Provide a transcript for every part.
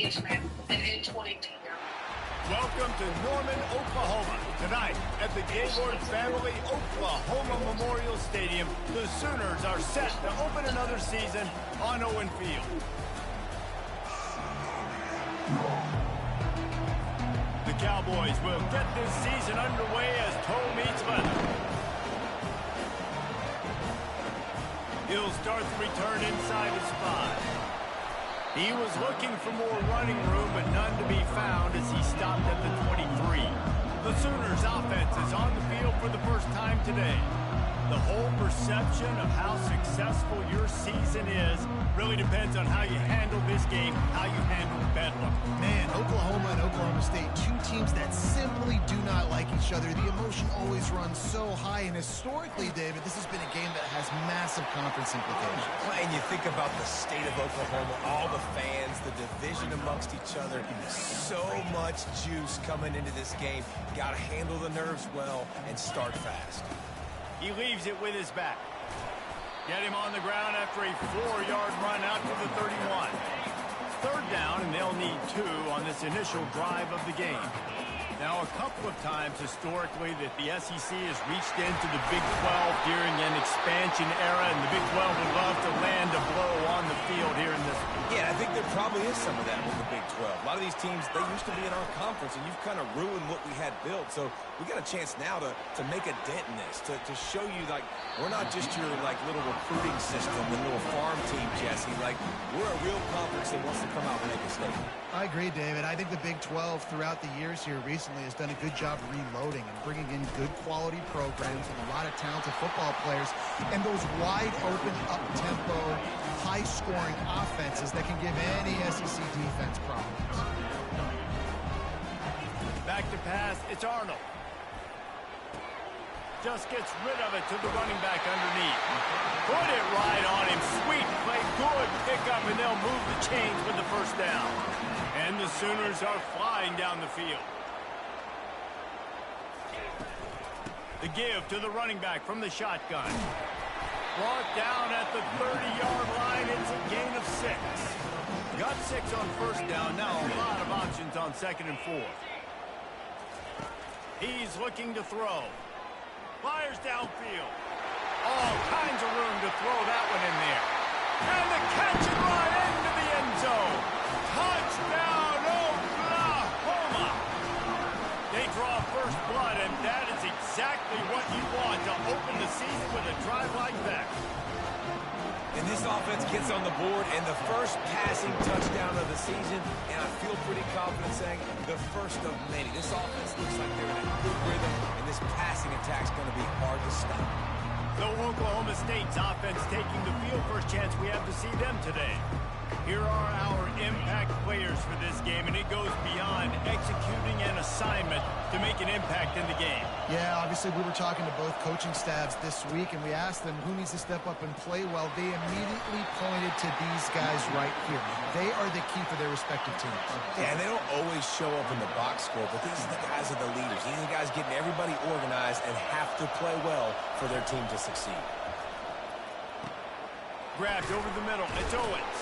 Welcome to Norman, Oklahoma. Tonight at the Gaylord Family Oklahoma Memorial Stadium, the Sooners are set to open another season on Owen Field. The Cowboys will get this season underway as toe meets leather. He'll start the return inside his 5. He was looking for more running room, but none to be found as he stopped at the 23. The Sooners offense is on the field for the first time today. The whole perception of how successful your season is really depends on how you handle this game, how you handle Bedlam. Man, Oklahoma and Oklahoma State, two teams that simply do not like each other. The emotion always runs so high, and historically, David, this has been a game that has massive conference implications. Well, and you think about the state of Oklahoma, all the fans, the division amongst each other, so much juice coming into this game. Got to handle the nerves well and start fast. He leaves it with his back. Get him on the ground after a 4-yard run out to the 31. Third down, and they'll need 2 on this initial drive of the game. Now, a couple of times historically that the SEC has reached into the Big 12 during an expansion era, and the Big 12 would love to land a blow on the field here in this one. Yeah, I think there probably is some of that with the Big 12. A lot of these teams, they used to be in our conference, and you've kind of ruined what we had built. So we got a chance now to make a dent in this, to show you, like, we're not just your, like, little recruiting system, the little farm team, Jesse. Like, we're a real conference that wants to come out and make a statement. I agree, David. I think the Big 12 throughout the years here recently has done a good job reloading and bringing in good quality programs and a lot of talented football players and those wide open, up-tempo, high-scoring offenses that can give any SEC defense problems. Back to pass, it's Arnold. Just gets rid of it to the running back underneath. Put it right on him. Sweet play, good pickup, and they'll move the chains with the first down. And the Sooners are flying down the field. The give to the running back from the shotgun. Brought down at the 30-yard line. It's a gain of 6. Got 6 on first down. Now a lot of options on 2nd and 4. He's looking to throw. Fires downfield. All kinds of room to throw that one in there. And the catch and run into the end zone. Touchdown, Oklahoma. They draw first blood, and that is exactly what you want to open the season with a drive like that. And this offense gets on the board, and the first passing touchdown of the season, and I feel pretty confident saying the first of many. This offense looks like they're in a good rhythm, and this passing attack's going to be hard to stop. So Oklahoma State's offense taking the field. First chance we have to see them today. Here are our impact players for this game, and it goes beyond executing an assignment to make an impact in the game. Yeah, obviously we were talking to both coaching staffs this week, and we asked them who needs to step up and play well. They immediately pointed to these guys right here. They are the key for their respective teams. Yeah, and they don't always show up in the box score, but these are the guys that are the leaders. These are the guys getting everybody organized and have to play well for their team to succeed. Grabbed over the middle. It's Owens.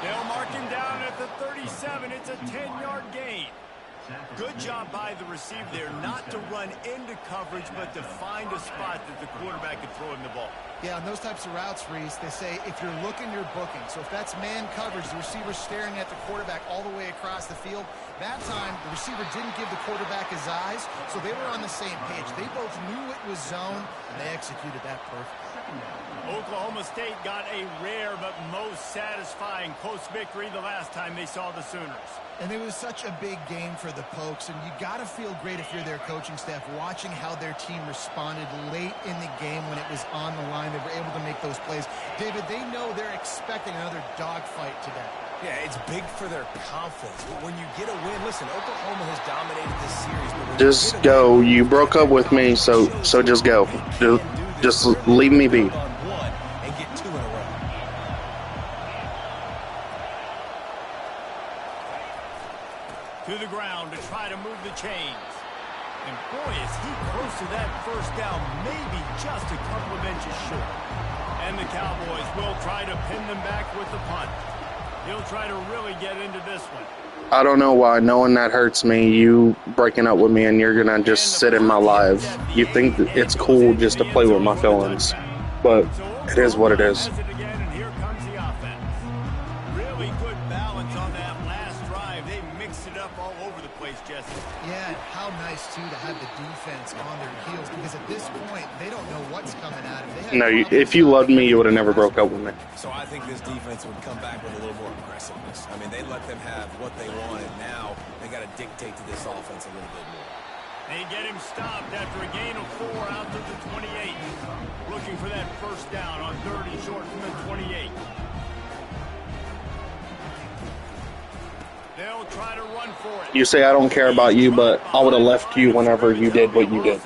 They'll mark him down at the 37. It's a 10-yard gain. Good job by the receiver there not to run into coverage, but to find a spot that the quarterback can throw him the ball. Yeah, on those types of routes, Reese, they say if you're looking, you're booking. So if that's man coverage, the receiver's staring at the quarterback all the way across the field. That time, the receiver didn't give the quarterback his eyes, so they were on the same page. They both knew it was zone, and they executed that perfectly. Oklahoma State got a rare but most satisfying close victory the last time they saw the Sooners. And it was such a big game for the Pokes, and you got to feel great if you're their coaching staff watching how their team responded late in the game when it was on the line. They were able to make those plays. David, they know they're expecting another dogfight today. Yeah, it's big for their confidence. But when you get a win, listen, Oklahoma has dominated this series. But just go. You broke up with me, so just go. Just leave me be. And get 2 in a row. To the ground to try to move the chains. And boy, is he close to that first down, maybe just a couple of inches short. And the Cowboys will try to pin them back with the punt. He'll try to really get into this one. I don't know why. Knowing that hurts me. You breaking up with me and you're going to just sit in my live. You think that it's cool just to play with my feelings. But it is what it is. Really good balance on that last drive. They mixed it up all over the place, Jesse. Yeah, and how nice, too, to have the defense on their heels, because at this point, they don't know what's coming at them. No, if you loved me, you would have never broke up with me. So I think this defense would come back with a little more aggressiveness. I mean, they let them have what they wanted. Now they got to dictate to this offense a little bit more. They get him stopped after a gain of 4 out to the 28. Looking for that first down on 3rd and short from the 28. They'll try to run for it. You say I don't care about you, but I would have left you whenever you did what you did.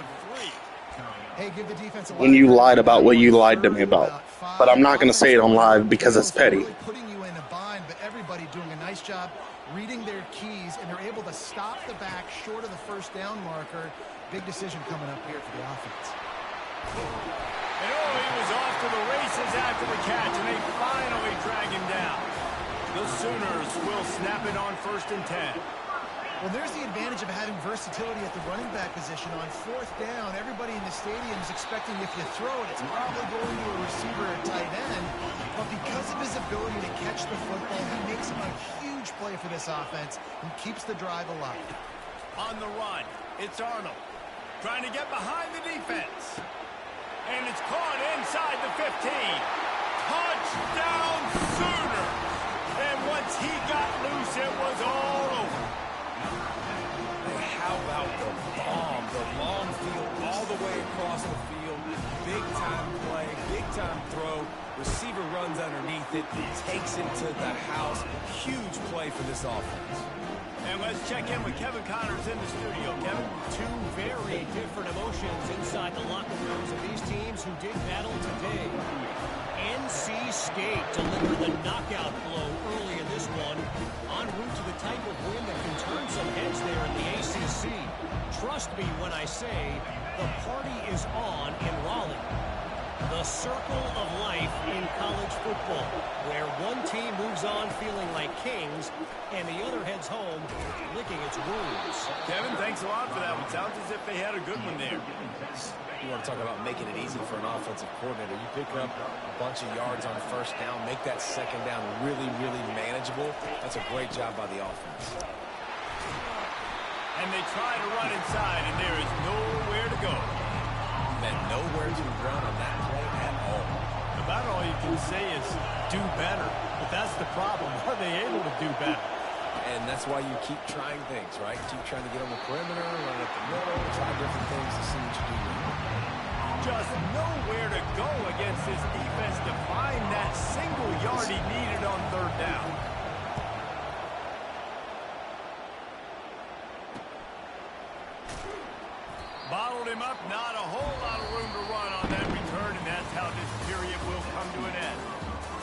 Hey, give the defense a When you lied about what you lied to me about. But I'm not going to say it on live because it's petty. Putting you in a bind, but everybody doing a nice job reading their keys, and they're able to stop the back short of the first down marker. Big decision coming up here for the offense. And he was off to the races after the catch, and they finally drag him down. The Sooners will snap it on 1st and 10. Well, there's the advantage of having versatility at the running back position. On 4th down, everybody in the stadium is expecting if you throw it, it's probably going to a receiver or tight end. But because of his ability to catch the football, he makes a huge play for this offense and keeps the drive alive. On the run, it's Arnold trying to get behind the defense. And it's caught inside the 15. Touchdown Sooners! And once he got loose, it was all over. How about the bomb, the long field, all the way across the field. Big-time play, big-time throw. Receiver runs underneath it, takes it to the house. Huge play for this offense. And let's check in with Kevin Connors in the studio. Kevin? Two very different emotions inside the locker rooms of these teams who did battle today. NC State delivered the knockout blow early in this one, en route to the type of win that can turn some heads there in the ACC. Trust me when I say the party is on in Raleigh. The circle of life in college football, where one team moves on feeling like kings and the other heads home licking its wounds. Kevin, thanks a lot for that one. Sounds as if they had a good one there. You want to talk about making it easy for an offensive coordinator. You pick up a bunch of yards on 1st down, make that 2nd down really, really manageable. That's a great job by the offense. And they try to run inside, and there is nowhere to go. And nowhere to run on that play at all. About all you can say is do better. But that's the problem. Are they able to do better? And that's why you keep trying things, right? Keep trying to get on the perimeter, run up the middle, try different things to see what you do. Just nowhere to go against this defense to find that single yard he needed on 3rd down. Bottled him up, not a whole lot of room to run on that return, and that's how this period will come to an end.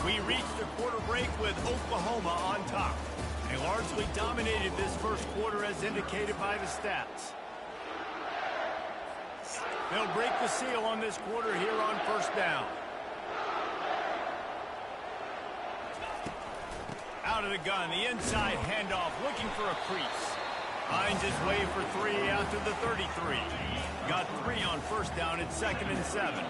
We reached the quarter break with Oklahoma on top. They largely dominated this first quarter as indicated by the stats. They'll break the seal on this quarter here on 1st down. Out of the gun, the inside handoff, looking for a crease. Finds his way for 3 out to the 33. Got 3 on 1st down at 2nd and 7.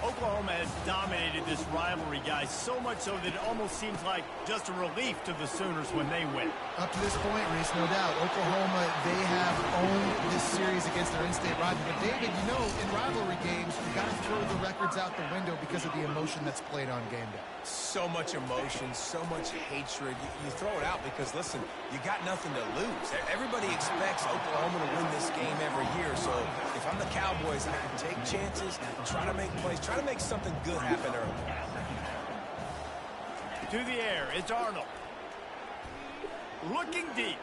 Oklahoma has dominated this rivalry, guys, so much so that it almost seems like just a relief to the Sooners when they win. Up to this point, Reese, no doubt, Oklahoma, they have owned this series against their in-state rival. But, David, you know, in rivalry games, you got to throw the records out the window because of the emotion that's played on game day. So much emotion, so much hatred. You throw it out because, listen, you got nothing to lose. Everybody expects Oklahoma to win this game every year. So if I'm the Cowboys, I can take chances, try to make plays, try to make something good happen early. To the air, it's Arnold. Looking deep.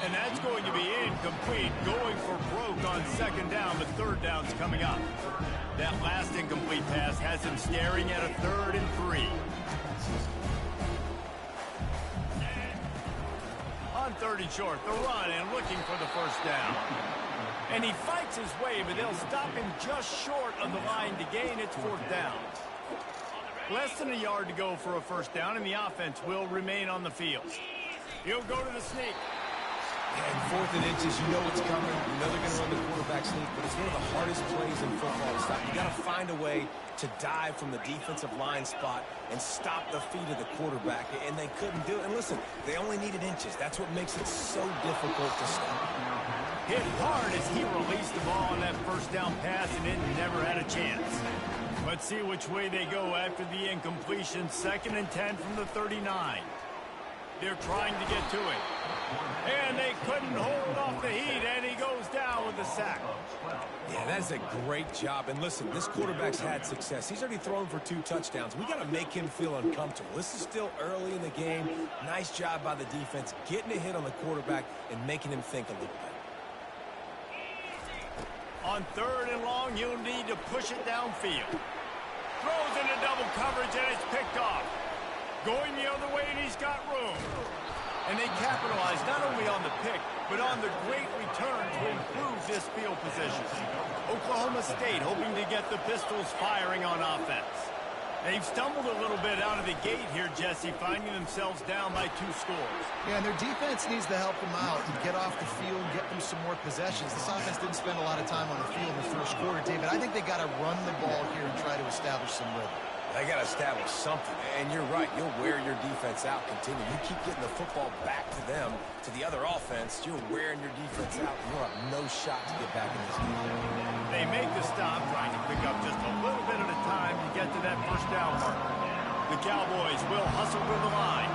And that's going to be incomplete, going for broke on 2nd down, but 3rd down's coming up. That last incomplete pass has him staring at a 3rd and 3. On 3rd and short, the run and looking for the 1st down. And he fights his way, but they'll stop him just short of the line to gain. It's 4th down. Less than a yard to go for a 1st down, and the offense will remain on the field. He'll go to the sneak. And 4th and inches, you know what's coming. You know they're going to run the quarterback sneak, but it's one of the hardest plays in football to stop. You got to find a way to dive from the defensive line spot and stop the feet of the quarterback, and they couldn't do it. And listen, they only needed inches. That's what makes it so difficult to stop. Hit hard as he released the ball on that first down pass, and it never had a chance. Let's see which way they go after the incompletion. 2nd and 10 from the 39. They're trying to get to it. And they couldn't hold off the heat, and he goes down with the sack. Yeah, that's a great job. And listen, this quarterback's had success. He's already thrown for 2 touchdowns. We got to make him feel uncomfortable. This is still early in the game. Nice job by the defense, getting a hit on the quarterback and making him think a little bit. On 3rd and long, he'll need to push it downfield. Throws into double coverage, and it's picked off. Going the other way, and he's got room. And they capitalize not only on the pick, but on the great return to improve this field position. Oklahoma State hoping to get the Pistols firing on offense. They've stumbled a little bit out of the gate here, Jesse, finding themselves down by 2 scores. Yeah, and their defense needs to help them out and get off the field, get them some more possessions. This offense didn't spend a lot of time on the field in the first quarter, David. I think they got to run the ball here and try to establish some rhythm. They got to establish something. And you're right. You'll wear your defense out. Continue. You keep getting the football back to them, to the other offense. You're wearing your defense out. You'll have no shot to get back in this game. They make the stop, trying to pick up just a little bit at a time to get to that first down mark. The Cowboys will hustle to the line.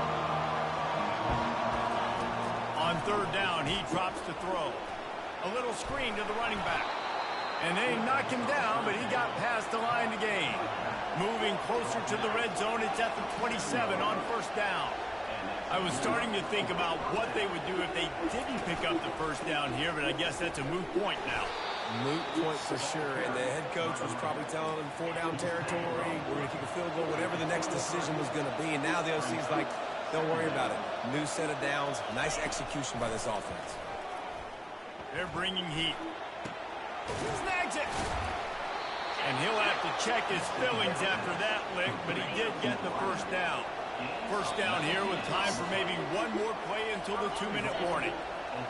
On 3rd down, he drops to throw. A little screen to the running back. And they knock him down, but he got past the line to gain. Moving closer to the red zone, it's at the 27 on 1st down. I was starting to think about what they would do if they didn't pick up the 1st down here, but I guess that's a moot point now. Moot point for sure, and the head coach was probably telling them 4-down territory, we're going to keep a field goal, whatever the next decision was going to be, and now the OC's like, don't worry about it. New set of downs, nice execution by this offense. They're bringing heat. Snags it! And he'll have to check his fillings after that lick, but he did get the 1st down. 1st down here with time for maybe one more play until the 2-minute warning.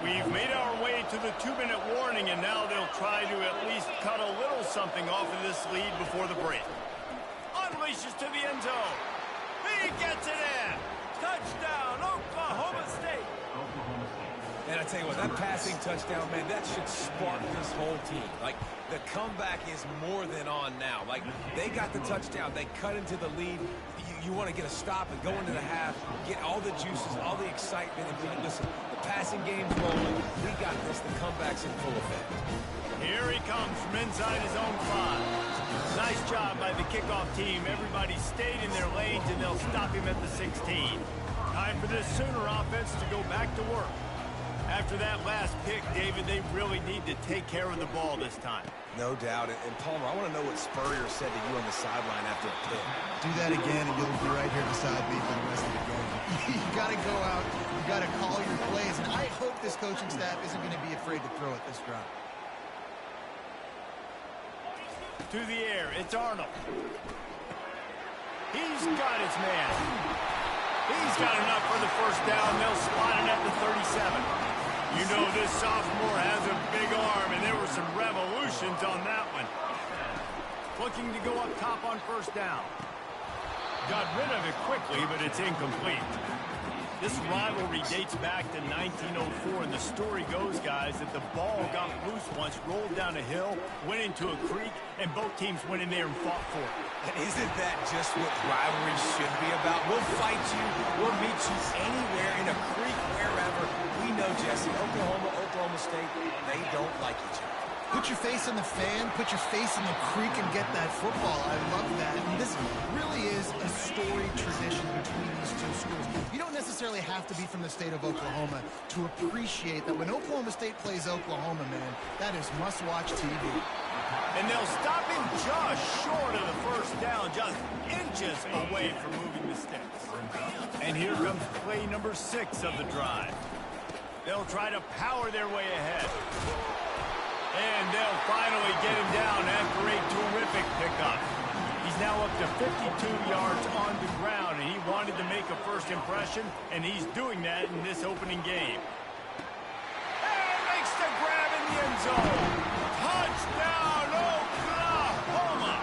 We've made our way to the 2-minute warning, and now they'll try to at least cut a little something off of this lead before the break. Unleashes to the end zone. He gets it in. Touchdown, Oklahoma State. And I tell you what, that passing touchdown, man, that should spark this whole team. Like, the comeback is more than on now. Like, they got the touchdown. They cut into the lead. You want to get a stop and go into the half, get all the juices, all the excitement, and be like, listen, the passing game's rolling. We got this. The comeback's in full effect. Here he comes from inside his own 5. Nice job by the kickoff team. Everybody stayed in their lanes, and they'll stop him at the 16. Time for this Sooner offense to go back to work. After that last pick, David, they really need to take care of the ball this time. No doubt. And Palmer, I want to know what Spurrier said to you on the sideline after a pick. Do that again, and you'll be right here beside me for the rest of the game. You got to go out. You got to call your plays. And I hope this coaching staff isn't going to be afraid to throw at this drive. To the air, it's Arnold. He's got his man. He's got enough for the 1st down. They'll spot it at the 37. You know this sophomore has a big arm, and there were some revolutions on that one. Looking to go up top on 1st down. Got rid of it quickly, but it's incomplete. This rivalry dates back to 1904, and the story goes, guys, that the ball got loose once, rolled down a hill, went into a creek, and both teams went in there and fought for it. And isn't that just what rivalry should be about? We'll fight you. We'll meet you anywhere, in a creek, wherever. We know, Jesse, Oklahoma State, they don't like each other. Put your face in the fan, put your face in the creek, and get that football. I love that. And this really is a storied tradition between these two schools. You don't necessarily have to be from the state of Oklahoma to appreciate that when Oklahoma State plays Oklahoma, man, that is must-watch TV. And they'll stop him just short of the 1st down, just inches away from moving the sticks. And here comes play number 6 of the drive. They'll try to power their way ahead. And they'll finally get him down after a terrific pickup. He's now up to 52 yards on the ground, and he wanted to make make a first impression, and he's doing that in this opening game. And makes the grab in the end zone. Touchdown, Oklahoma!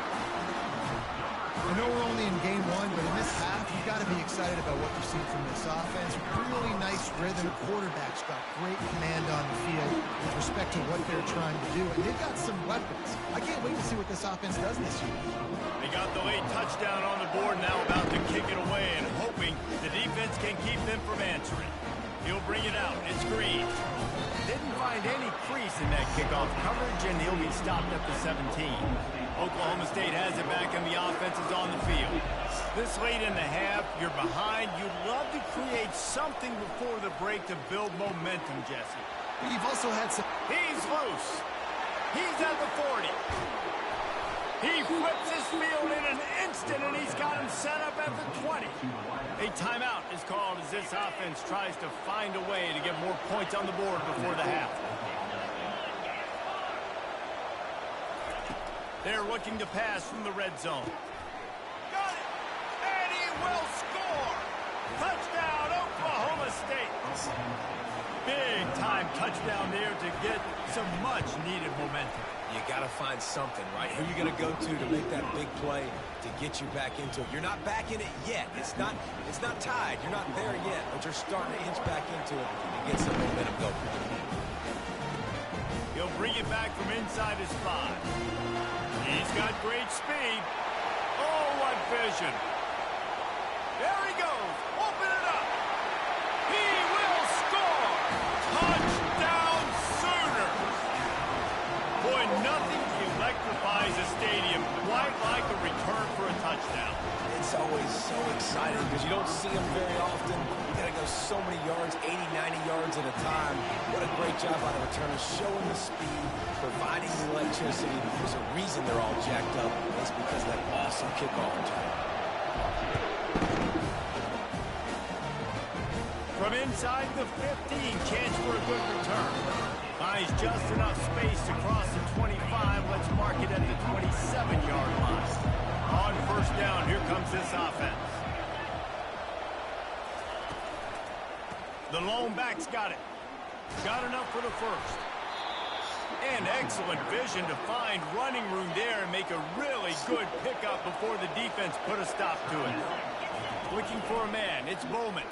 I know we're only in game one, but in this half, you've got to be excited about what you've seen from this offense. Really nice rhythm. Quarterback's got great command on the field with respect to what they're trying to do. And they've got some weapons. I can't wait to see what this offense does this year. They got the late touchdown on the board, now about to kick it away and hoping the defense can keep them from answering. He'll bring it out. It's Green. Didn't find any crease in that kickoff coverage, and he'll be stopped at the 17. Oklahoma State has it back, and the offense is on the field. This late in the half, you're behind. You'd love to create something before the break to build momentum, Jesse. You've also had some... He's loose. He's at the 40. He flips his field in an instant, and he's got him set up at the 20. A timeout is called as this offense tries to find a way to get more points on the board before the half. They're looking to pass from the red zone. Got it! And he will score! Touchdown, Oklahoma State! Big-time touchdown there to get some much-needed momentum. You got to find something, right? Who are you going to go to make that big play to get you back into it? You're not back in it yet. It's not tied. You're not there yet, but you're starting to inch back into it and get some momentum going. He'll bring it back from inside his 5. He's got great speed. Oh, what vision. There he goes. Open it up. He will score. Touchdown, Sooners. Boy, nothing electrifies a stadium quite like a return for a touchdown. It's always so exciting because you don't see them very often. You got to go so many yards, 80, 90 yards at a time. What a great job by the returners, showing the speed, providing the electricity. There's a reason they're all jacked up. It's because of that awesome kickoff return. From inside the 15, chance for a good return. Buys just enough space to cross the 25. Let's mark it at the 27-yard line. On first down, here comes this offense. The lone back's got it. Got enough for the first. And excellent vision to find running room there and make a really good pickup before the defense put a stop to it. Looking for a man. It's Bowman.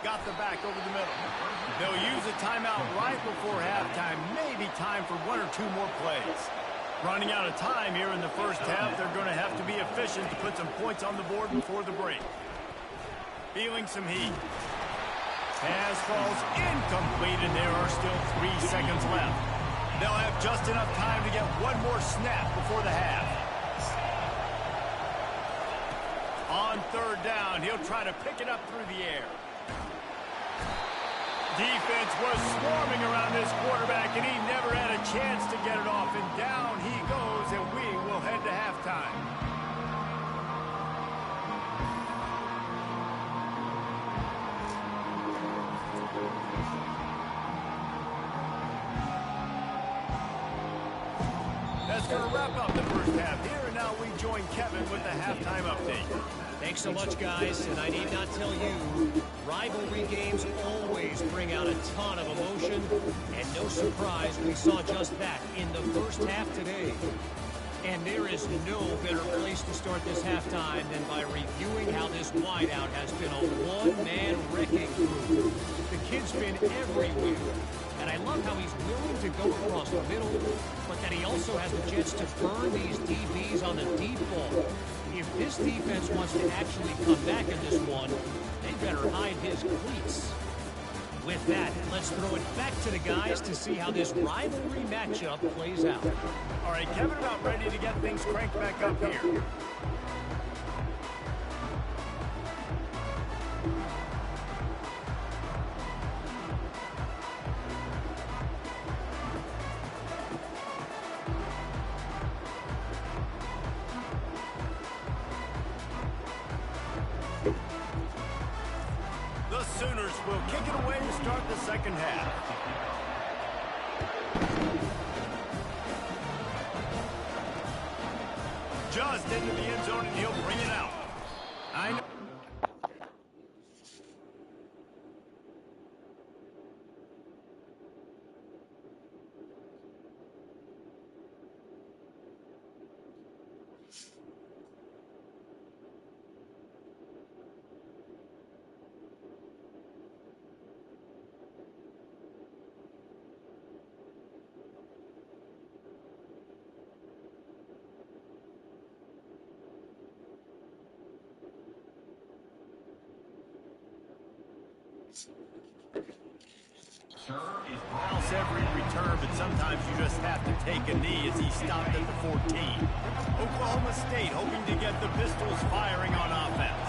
Got the back over the middle. They'll use a timeout right before halftime. Maybe time for one or two more plays. Running out of time here in the first half. They're going to have to be efficient to put some points on the board before the break. Feeling some heat. Pass falls incomplete, and there are still 3 seconds left. They'll have just enough time to get one more snap before the half. On third down, he'll try to pick it up through the air. Defense was swarming around this quarterback, and he never had a chance to get it off. And down he goes, and we will head to halftime. That's going to wrap up the first half here, and now we join Kevin with the halftime update. Thanks so much, guys, and I need not tell you, rivalry games always bring out a ton of emotion, and no surprise, we saw just that in the first half today. And there is no better place to start this halftime than by reviewing how this wideout has been a one-man wrecking crew. The kid's been everywhere, and I love how he's willing to go across the middle, but that he also has the jets to burn these DBs on the deep ball. If this defense wants to actually come back in this one, they better hide his cleats. With that, let's throw it back to the guys to see how this rivalry matchup plays out. All right, Kevin, about ready to get things cranked back up here. The Sooners will kick it away to start the second half. Just into the end zone, and he'll bring it out. House every return, but sometimes you just have to take a knee as he stopped at the 14. Oklahoma State hoping to get the Pistols firing on offense.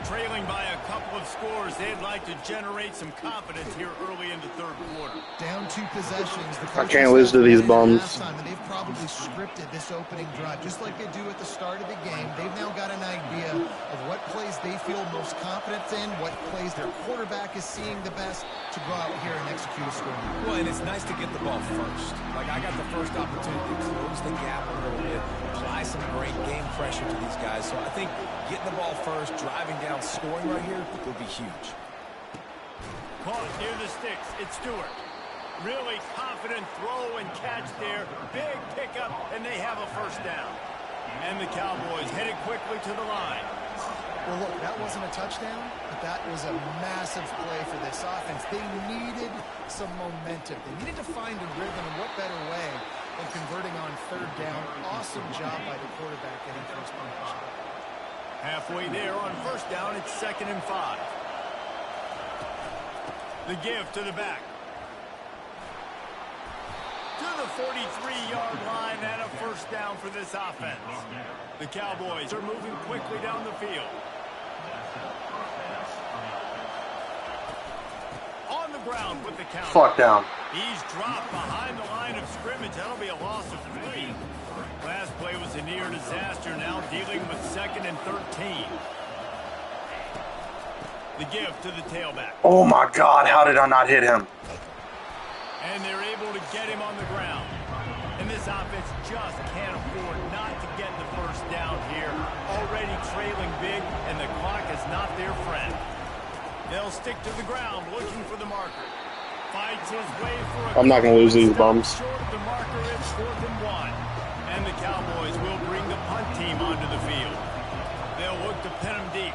Trailing by a couple of scores, they'd like to generate some confidence here early in the third quarter. Down 2 possessions. I can't lose to these bums. And they've probably scripted this opening drive, just like they do at the start of the game. They've now got an idea of what plays they feel most confident in, what plays their quarterback is seeing the best to go out here and execute a score. Well, and it's nice to get the ball first. Like, I got the first opportunity to close the gap a little bit, apply some great game pressure to these guys. So I think getting the ball first, driving down, scoring right here will be huge. Caught near the sticks. It's Stewart. Really confident throw and catch there. Big pickup, and they have a first down. And the Cowboys headed quickly to the line. Well, look, that wasn't a touchdown, but that was a massive play for this offense. They needed some momentum. They needed to find a rhythm, and what better way than converting on third down. Awesome job by the quarterback getting first position. Halfway there on first down, it's 2nd and 5. The give to the back. To the 43-yard line and a first down for this offense. The Cowboys are moving quickly down the field. On the ground with the counter. Fuck down. He's dropped behind the line of scrimmage. That'll be a loss of 3. Last play was a near disaster, now dealing with 2nd and 13. The give to the tailback. Oh my God, how did I not hit him? And they're able to get him on the ground. And this offense just can't afford not to get the first down here. Already trailing big, and the clock is not their friend. They'll stick to the ground, looking for the marker. Fights his way for a... I'm not going to lose these bums. Short of the marker, it's 4th and 1. And the Cowboys will bring the punt team onto the field. They'll look to pin them deep.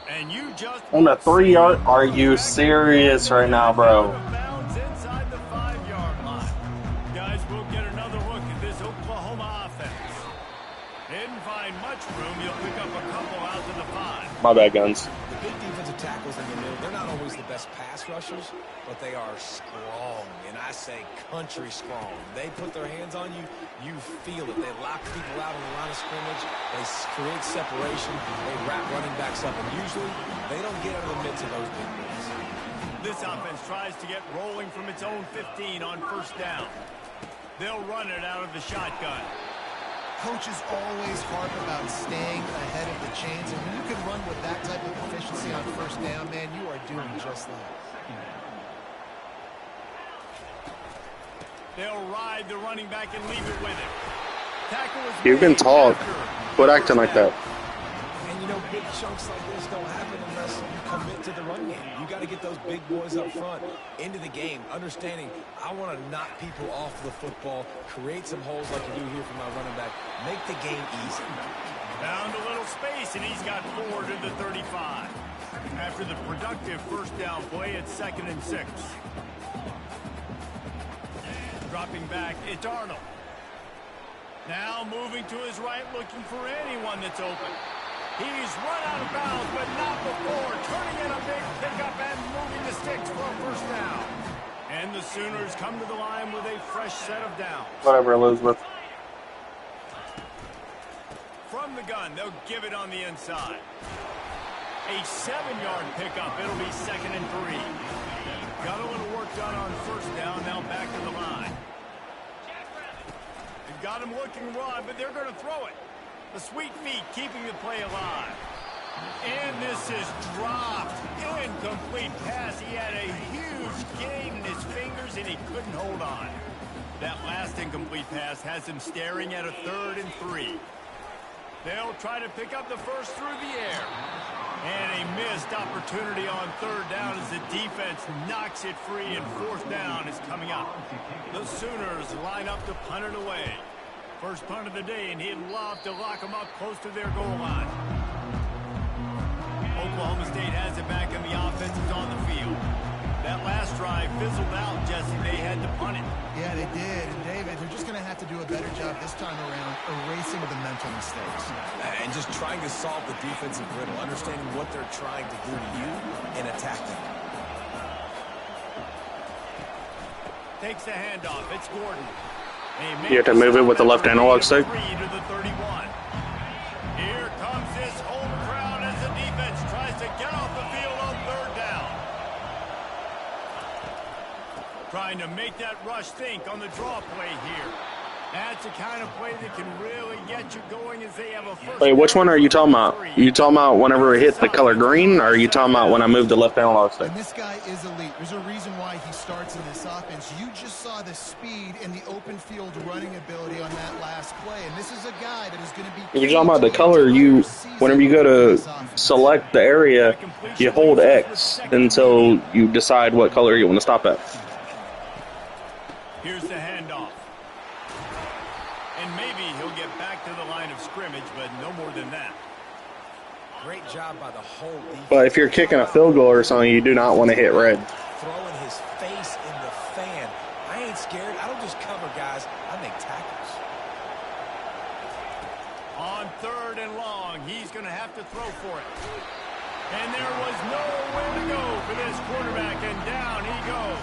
And you just on the 3-yard. Are you serious right now, bro? Inside the 5-yard line. Guys, we'll get another look at this Oklahoma offense. Didn't find much room. You'll pick up a couple out to the 5. My bad, guns. The big defensive tackles in the middle, they're not always the best pass rushers, but they are strong, and I say country strong. They put their hands on you, you feel it. They lock people out on the line of scrimmage. They create separation. They wrap running backs up, and usually they don't get out of the midst of those big boys. This offense tries to get rolling from its own 15 on first down. They'll run it out of the shotgun. Coaches always harp about staying ahead of the chains, and when you can run with that type of efficiency on first down, man, you are doing just that. They'll ride the running back and leave it with him. Tackle is You can talk. Quit acting like that. And you know, big chunks like this don't happen unless you commit to the run game. You got to get those big boys up front into the game, understanding I want to knock people off the football, create some holes like you do here for my running back, make the game easy. Found a little space, and he's got 4 to the 35. After the productive first down play, it's 2nd and 6. Dropping back, it's Arnold. Now moving to his right, looking for anyone that's open. He's run out of bounds, but not before. Turning in a big pickup and moving the sticks for a first down. And the Sooners come to the line with a fresh set of downs. Whatever, Elizabeth. From the gun, they'll give it on the inside. A 7-yard pickup. It'll be 2nd and 3. Got a little work done on first down. Now back to the line. They've got him looking raw, but they're going to throw it. The sweet feet keeping the play alive. And this is dropped. Incomplete pass. He had a huge gain in his fingers, and he couldn't hold on. That last incomplete pass has him staring at a 3rd and 3. They'll try to pick up the first through the air. And a missed opportunity on 3rd down as the defense knocks it free, and 4th down is coming up. The Sooners line up to punt it away. First punt of the day, and he'd love to lock them up close to their goal line. Oklahoma State has it back, and the offense is on the field. That last drive fizzled out, Jesse. They had to punt it. Yeah, they did. And, David, they're just going to have to do a better job this time around erasing the mental mistakes. And just trying to solve the defensive riddle, understanding what they're trying to do to you and attack them. Takes the handoff. It's Gordon. You have to move it with the left analog stick. Here comes this home crowd as the defense tries to get off the field on third down. Trying to make that rush think on the draw play here. That's the kind of play that can really get you going as they have a first. Wait, which one are you talking about? Are you talking about whenever it hit the color green, or are you talking about when I moved the left analog stick? And this guy is elite. There's a reason why he starts in this offense. You just saw the speed and the open field running ability on that last play. And this is a guy that is going to be... You're talking about the color. Whenever you go to select the area, you hold X until you decide what color you want to stop at. Here's the handoff. And maybe he'll get back to the line of scrimmage, but no more than that. Great job by the whole defense. But if you're kicking a field goal or something, you do not want to hit red. Throwing his face in the fan. I ain't scared. I don't just cover guys. I make tackles. On third and long, he's going to have to throw for it. And there was nowhere to go for this quarterback, and down he goes.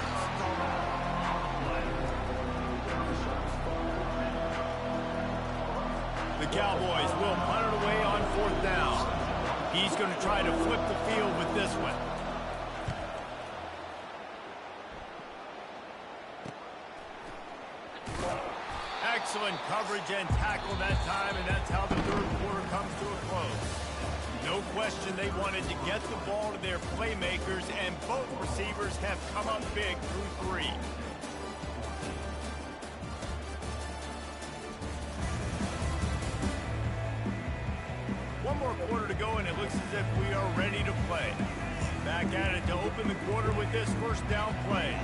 The Cowboys will punt it away on fourth down. He's going to try to flip the field with this one. Excellent coverage and tackle that time, and that's how the third quarter comes to a close. No question they wanted to get the ball to their playmakers, and both receivers have come up big through three. One more quarter to go, and it looks as if we are ready to play. Back at it to open the quarter with this first down play.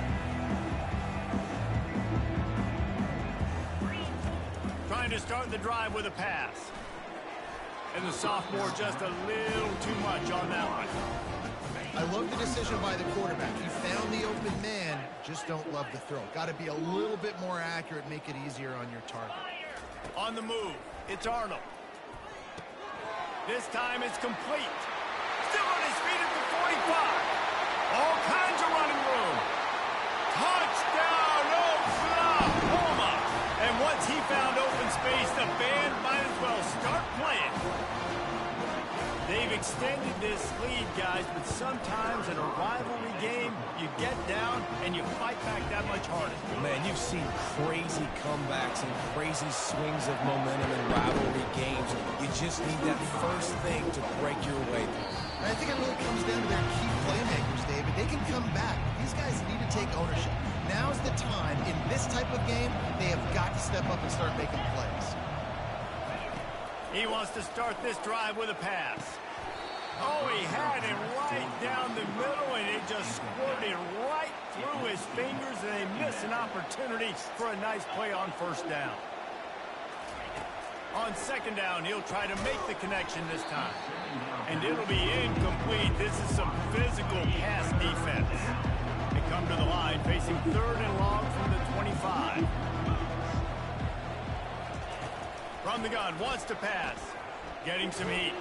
Trying to start the drive with a pass. And the sophomore just a little too much on that one. I love the decision by the quarterback. He found the open man, just don't love the throw. Got to be a little bit more accurate, make it easier on your target. On the move, it's Arnold. This time it's complete. Still on his feet at the 45. All kinds of running room. Touchdown, Oklahoma. And once he found open space, the band might as well start playing. They've extended this lead, guys, but sometimes in a rivalry game, you get down and you fight back that much harder. Man, you've seen crazy comebacks and crazy swings of momentum in rivalry games. You just need that first thing to break your way through. I think it really comes down to their key playmakers, David. They can come back. These guys need to take ownership. Now's the time. In this type of game, they have got to step up and start making plays. He wants to start this drive with a pass. Oh, he had it right down the middle, and it just squirted right through his fingers, and they miss an opportunity for a nice play on first down. On second down, he'll try to make the connection this time. And it'll be incomplete. This is some physical pass defense. They come to the line, facing third and long from the 25. From the gun, wants to pass. Getting some heat.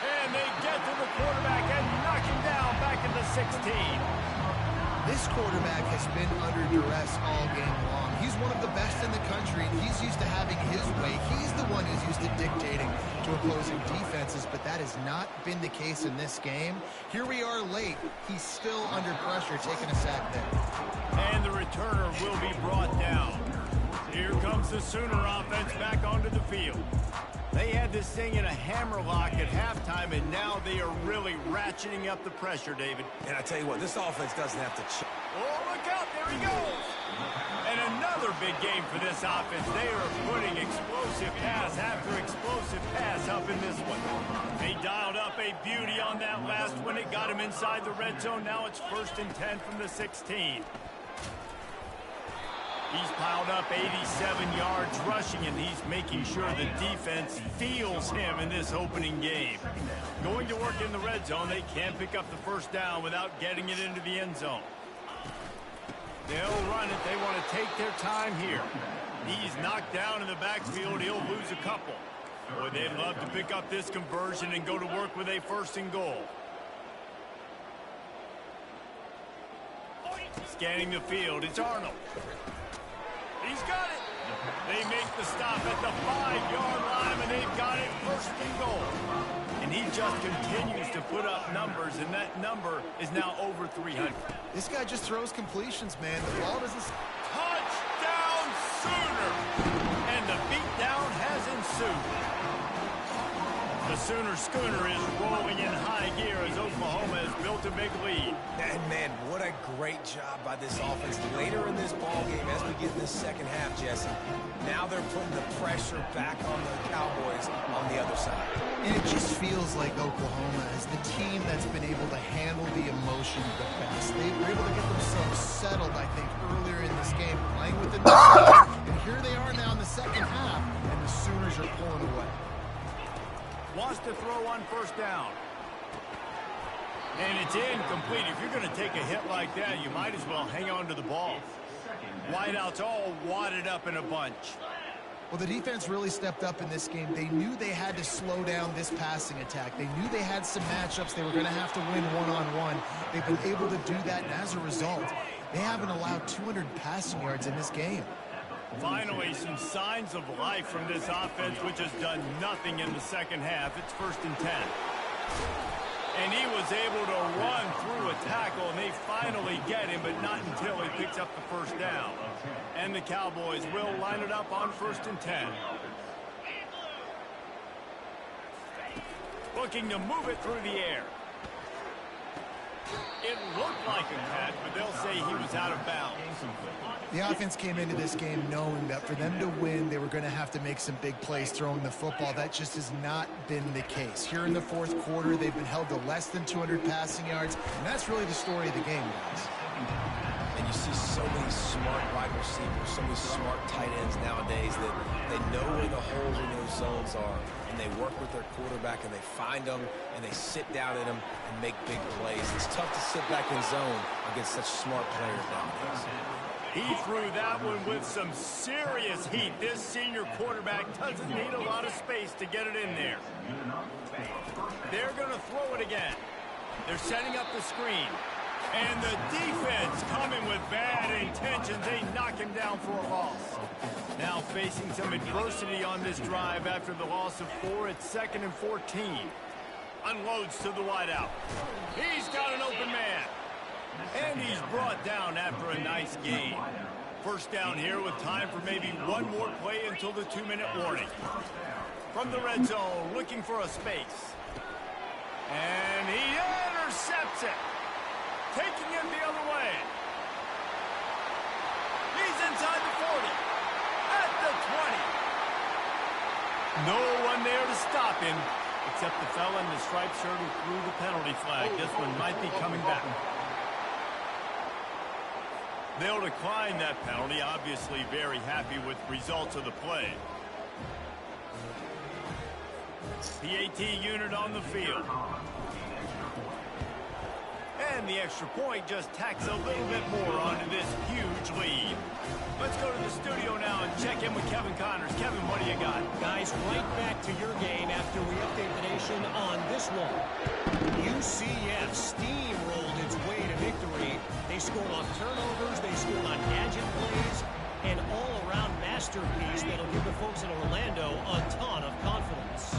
And they get to the quarterback and knock him down back at the 16. This quarterback has been under duress all game long. He's one of the best in the country, and he's used to having his way. He's the one who's used to dictating to opposing defenses, but that has not been the case in this game. Here we are late. He's still under pressure, taking a sack there. And the returner will be brought down. Here comes the Sooner offense back onto the field. They had this thing in a hammerlock at halftime, and now they are really ratcheting up the pressure, David. And I tell you what, this offense doesn't have to... Oh, look out, there he goes. And another big game for this offense. They are putting explosive pass after explosive pass up in this one. They dialed up a beauty on that last one. It got him inside the red zone. Now it's 1st and 10 from the 16. He's piled up 87 yards rushing, and he's making sure the defense feels him in this opening game. Going to work in the red zone, they can't pick up the first down without getting it into the end zone. They'll run it. They want to take their time here. He's knocked down in the backfield. He'll lose a couple. Boy, they'd love to pick up this conversion and go to work with a 1st and goal. Scanning the field, it's Arnold. He's got it. They make the stop at the 5-yard line, and they've got it 1st and goal. And he just continues to put up numbers, and that number is now over 300. This guy just throws completions, man. The ball doesn't... Touchdown, Sooner! And the beatdown has ensued. The Sooner schooner is rolling in high gear as Oklahoma has built a big lead. And, man, what a great job by this offense later in this ball game as we get in the second half, Jesse. Now they're putting the pressure back on the Cowboys on the other side. And it just feels like Oklahoma is the team that's been able to handle the emotion the best. They were able to get themselves settled, I think, earlier in this game, playing within the zone. And here they are now in the second half, and the Sooners are pulling away. Wants to throw on 1st down. And it's incomplete. If you're going to take a hit like that, you might as well hang on to the ball. Wideouts all wadded up in a bunch. Well, the defense really stepped up in this game. They knew they had to slow down this passing attack. They knew they had some matchups they were going to have to win one-on-one. They've been able to do that, and as a result, they haven't allowed 200 passing yards in this game. Finally, some signs of life from this offense, which has done nothing in the second half. It's 1st and 10. And he was able to run through a tackle, and they finally get him, but not until he picks up the 1st down. And the Cowboys will line it up on 1st and 10. Looking to move it through the air. It looked like a catch, but they'll say he was out of bounds. The offense came into this game knowing that for them to win, they were going to have to make some big plays throwing the football. That just has not been the case. Here in the 4th quarter, they've been held to less than 200 passing yards, and that's really the story of the game, guys. And you see so many smart wide receivers, so many smart tight ends nowadays that they know where the holes in those zones are, and they work with their quarterback, and they find them, and they sit down in them and make big plays. It's tough to sit back in zone against such smart players nowadays. He threw that one with some serious heat. This senior quarterback doesn't need a lot of space to get it in there. They're going to throw it again. They're setting up the screen. And the defense coming with bad intentions. They knock him down for a loss. Now facing some adversity on this drive after the loss of 4. It's 2nd and 14. Unloads to the wideout. He's got an open man. And he's brought down after a nice gain. 1st down here with time for maybe one more play until the 2-minute warning. From the red zone, looking for a space. And he intercepts it. Taking it the other way. He's inside the 40. At the 20. No one there to stop him, except the fella in the striped shirt who threw the penalty flag. This one might be coming back. They'll decline that penalty, obviously very happy with results of the play. PAT unit on the field. And the extra point just tacks a little bit more onto this huge lead. Let's go to the studio now and check in with Kevin Connors. Kevin, what do you got? Guys, right back to your game after we update the nation on this one. UCF steamrolled its way to victory. They scored on turnovers, they scored on gadget plays, an all-around masterpiece that'll give the folks in Orlando a ton of confidence.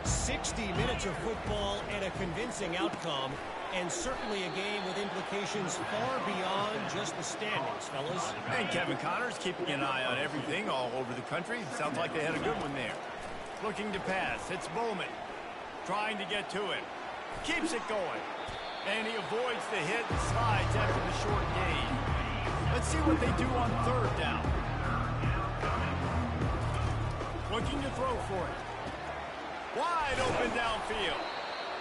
60 minutes of football and a convincing outcome, and certainly a game with implications far beyond just the standings, fellas. And Kevin Connors keeping an eye on everything all over the country. Sounds like they had a good one there. Looking to pass. It's Bowman. Trying to get to it. Keeps it going. And he avoids the hit and slides after the short gain. Let's see what they do on 3rd down. Looking to throw for it. Wide open downfield.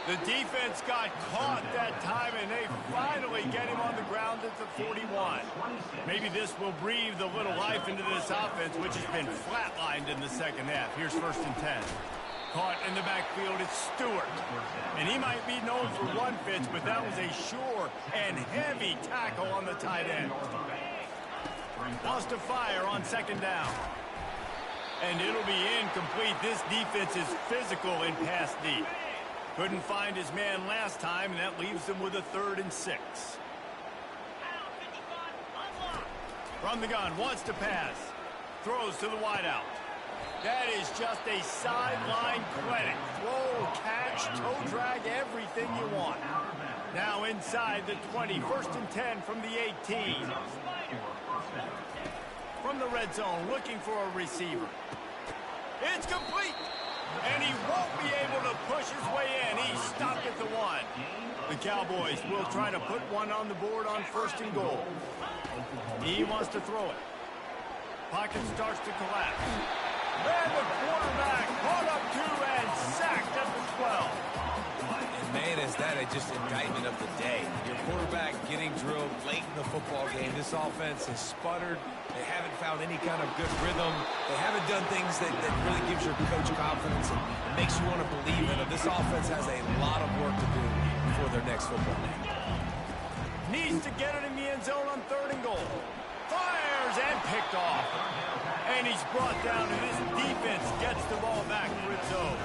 The defense got caught that time, and they finally get him on the ground at the 41. Maybe this will breathe a little life into this offense, which has been flatlined in the second half. Here's 1st and 10. Caught in the backfield, it's Stewart. And he might be known for one pitch, but that was a sure and heavy tackle on the tight end. Wants to fire on second down. And it'll be incomplete. This defense is physical in pass deep. Couldn't find his man last time, and that leaves them with a 3rd and 6. From the gun, wants to pass. Throws to the wideout. That is just a sideline clinic. Throw, catch, toe drag, everything you want. Now inside the 20, 1st and 10 from the 18. From the red zone, looking for a receiver. It's complete. And he won't be able to push his way in. He's stopped at the 1. The Cowboys will try to put one on the board on 1st and goal. He wants to throw it. Pocket starts to collapse. And the quarterback caught up to and sacked at the 12. And man, is that just indictment of the day. Your quarterback getting drilled late in the football game. This offense has sputtered. They haven't found any kind of good rhythm. They haven't done things that really gives your coach confidence and makes you want to believe in it. This offense has a lot of work to do before their next football game. Needs to get it in the end zone on 3rd and goal. Fires and picked off. And he's brought down, and this defense gets the ball back for its own.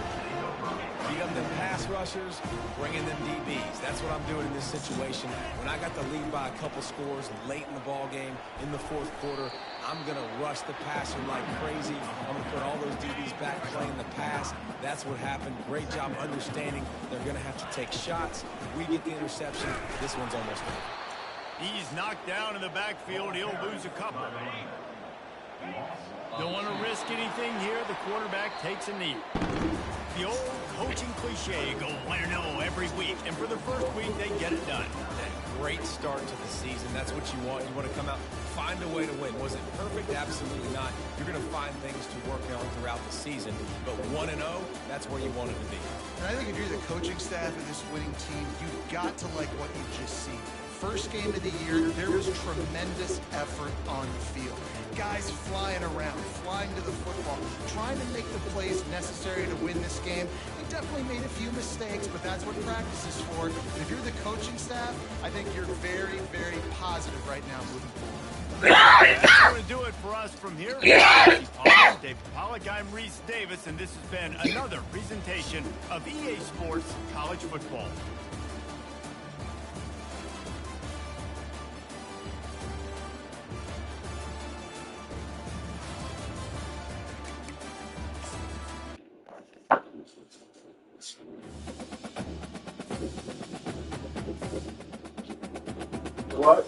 Beat up the pass rushers, bringing them DBs. That's what I'm doing in this situation. When I got the lead by a couple scores late in the ball game, in the 4th quarter, I'm going to rush the passer like crazy. I'm going to put all those DBs back playing the pass. That's what happened. Great job understanding they're going to have to take shots. If we get the interception, this one's almost over. He's knocked down in the backfield. He'll lose a couple. Don't want to risk anything here. The quarterback takes a knee. The old coaching cliche, go 1-0 every week. And for the first week, they get it done. Great start to the season. That's what you want. You want to come out, find a way to win. Was it perfect? Absolutely not. You're going to find things to work on throughout the season. But 1-0, that's where you want it to be. And I think if you're the coaching staff of this winning team, you've got to like what you've just seen. First game of the year, there was tremendous effort on the field. Guys flying around, flying to the football, trying to make the plays necessary to win this game. They definitely made a few mistakes, but that's what practice is for. And if you're the coaching staff, I think you're very, very positive right now moving forward. That's going to do it for us from here. David Pollack, I'm Reese Davis, and this has been another presentation of EA Sports College Football. What?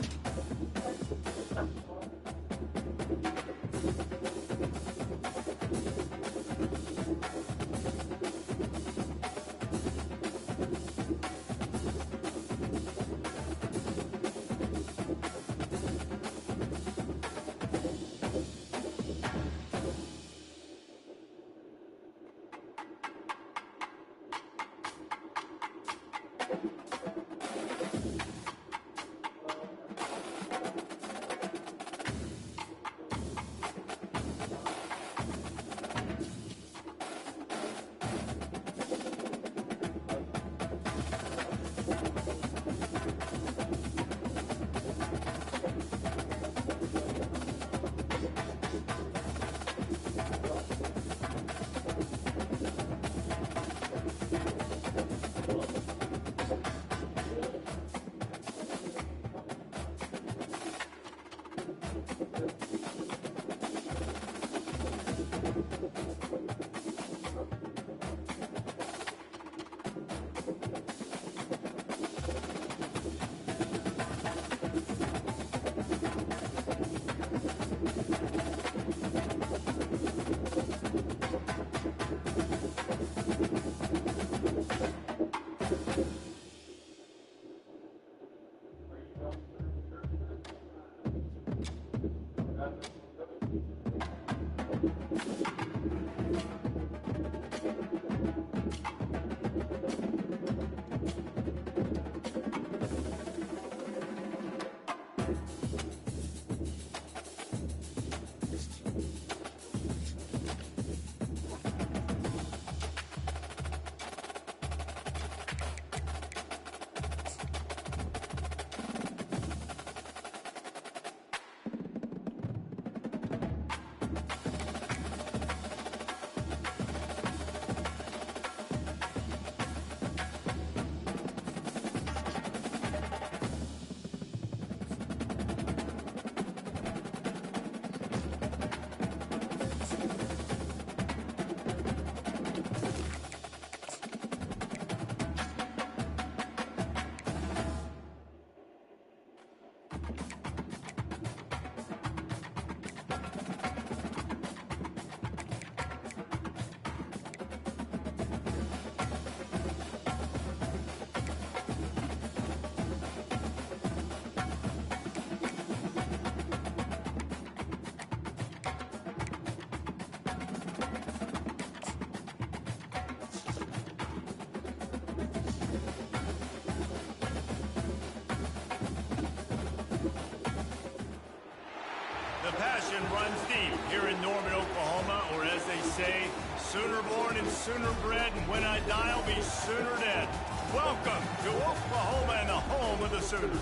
formation runs deep here in Norman, Oklahoma, or as they say, sooner born and sooner bred, and when I die, I'll be sooner dead. Welcome to Oklahoma and the home of the Sooners.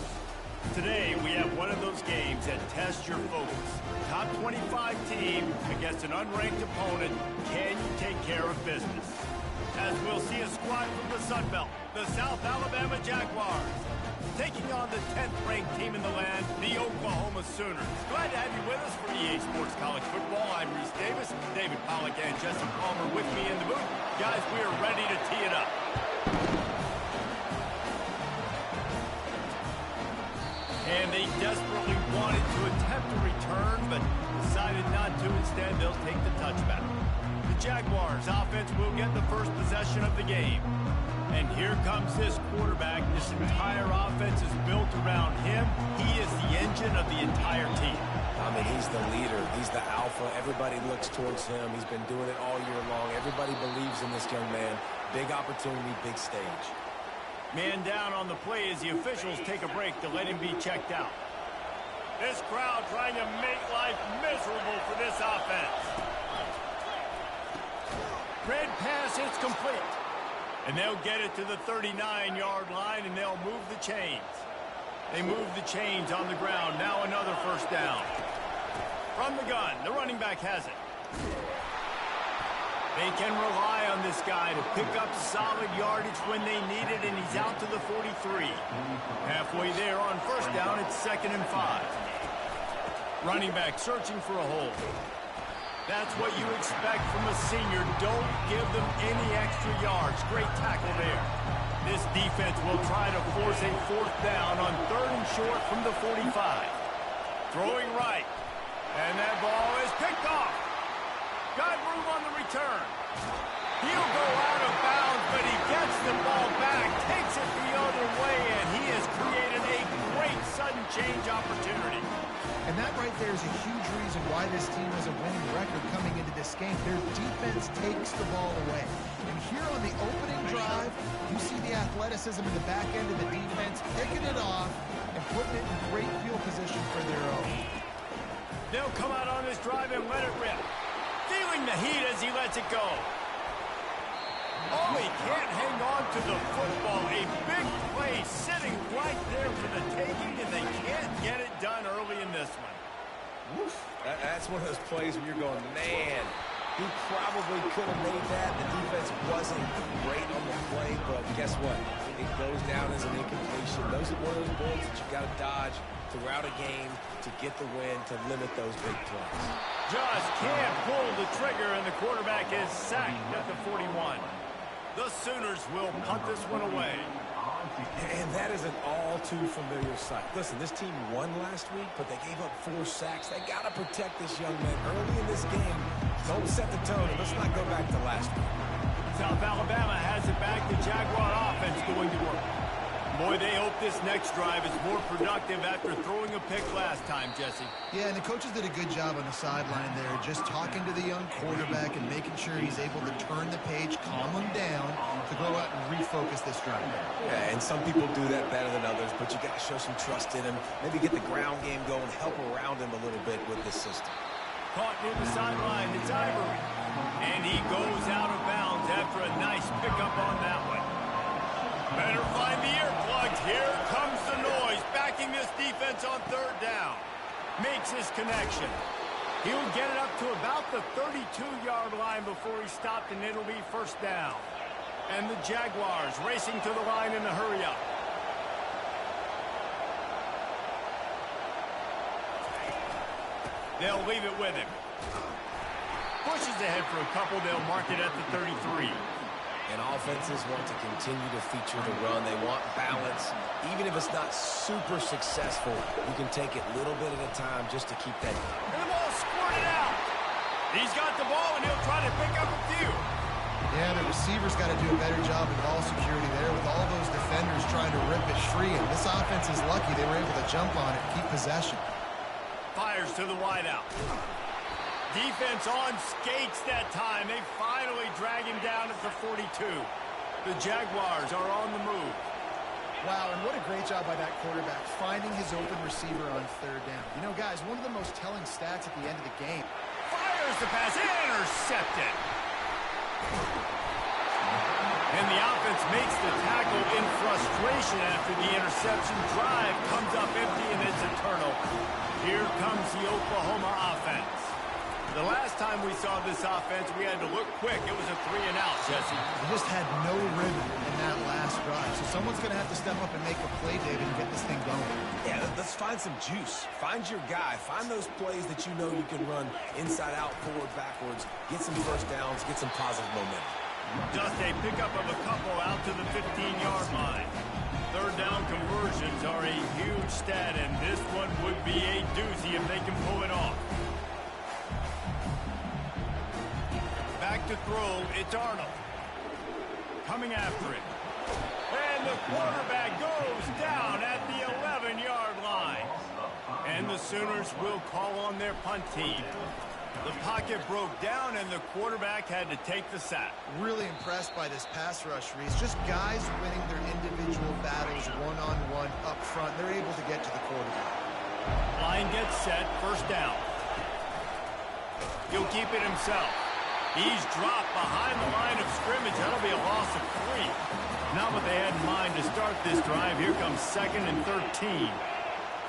Today, we have one of those games that tests your focus. Top 25 team against an unranked opponent. Can you take care of business? As we'll see a squad from the Sun Belt, the South Alabama Jaguars, taking on the 10th-ranked team in the land, the Oklahoma Sooners. Glad to have you with us for EA Sports College Football. I'm Reese Davis, David Pollack, and Jesse Palmer with me in the booth. Guys, we are ready to tee it up. And they desperately wanted to attempt a return, but decided not to. Instead, they'll take the touchback. The Jaguars offense will get the first possession of the game. And here comes this quarterback. This entire offense is built around him. He is the engine of the entire team. I mean, he's the leader. He's the alpha. Everybody looks towards him. He's been doing it all year long. Everybody believes in this young man. Big opportunity, big stage. Man down on the play as the officials take a break to let him be checked out. This crowd trying to make life miserable for this offense. Red pass, it's complete. And they'll get it to the 39-yard line, and they'll move the chains. They move the chains on the ground. Now another first down. From the gun, the running back has it. They can rely on this guy to pick up solid yardage when they need it, and he's out to the 43. Halfway there on first down, it's 2nd and 5. Running back searching for a hole. That's what you expect from a senior. Don't give them any extra yards. Great tackle there. This defense will try to force a 4th down on 3rd and short from the 45. Throwing right. And that ball is picked off. Got room on the return. He'll go out of bounds, but he gets the ball back, takes it the other way, and he has created a great sudden change opportunity. And that right there is a huge reason why this team has a winning record coming into this game. Their defense takes the ball away. And here on the opening drive, you see the athleticism in the back end of the defense, picking it off and putting it in great field position for their own. They'll come out on this drive and let it rip. Feeling the heat as he lets it go. Oh, he can't hang on to the football. A big play sitting right there for the taking, and they can't get it done early in this one. Woof. That's one of those plays where you're going, man, he probably could have made that. The defense wasn't great on the play, but guess what? It goes down as an incompletion. Those are one of those bullets that you got to dodge throughout a game to get the win, to limit those big plays. Just can't pull the trigger, and the quarterback is sacked at the 41. The Sooners will punt this one away. And that is an all-too-familiar sight. Listen, this team won last week, but they gave up 4 sacks. They got to protect this young man early in this game. Don't set the tone. Let's not go back to last week. South Alabama has it back. The Jaguar offense going to work. Boy, they hope this next drive is more productive after throwing a pick last time, Jesse. Yeah, and the coaches did a good job on the sideline there, just talking to the young quarterback and making sure he's able to turn the page, calm him down, to go out and refocus this drive. Yeah, and some people do that better than others, but you got to show some trust in him. Maybe get the ground game going, help around him a little bit with this system. Caught near the sideline, it's Ivory. And he goes out of bounds after a nice pickup on that one. Better find the earplugs. Here comes the noise, backing this defense on 3rd down. Makes his connection. He'll get it up to about the 32-yard line before he stopped, and it'll be 1st down. And the Jaguars racing to the line in a hurry-up. They'll leave it with him. Pushes ahead for a couple. They'll mark it at the 33. And offenses want to continue to feature the run. They want balance. Even if it's not super successful, you can take it little bit at a time just to keep that. And the ball squirted out. He's got the ball, and he'll try to pick up a few. Yeah, the receiver's got to do a better job of ball security there with all those defenders trying to rip it free. And this offense is lucky they were able to jump on it and keep possession. Fires to the wideout. Defense on skates that time. They finally drag him down at the 42. The Jaguars are on the move. Wow, and what a great job by that quarterback, finding his open receiver on third down. You know, guys, one of the most telling stats at the end of the game. Fires the pass, intercepted. And the offense makes the tackle in frustration after the interception. Drive comes up empty, and it's a turnover. Here comes the Oklahoma offense. The last time we saw this offense, we had to look quick. It was a 3-and-out, Jesse. They just had no rhythm in that last drive. So someone's going to have to step up and make a play, David, and get this thing going. Yeah, let's find some juice. Find your guy. Find those plays that you know you can run inside out, forward, backwards. Get some first downs. Get some positive momentum. Just a pickup of a couple out to the 15-yard line. Third down conversions are a huge stat, and this one would be a doozy if they can pull it off. Back to throw, it's Arnold. Coming after it. And the quarterback goes down at the 11-yard line. And the Sooners will call on their punt team. The pocket broke down, and the quarterback had to take the sack. Really impressed by this pass rush, Reese. Just guys winning their individual battles one-on-one up front. They're able to get to the quarterback. Line gets set, first down. He'll keep it himself. He's dropped behind the line of scrimmage. That'll be a loss of 3. Not what they had in mind to start this drive. Here comes 2nd and 13.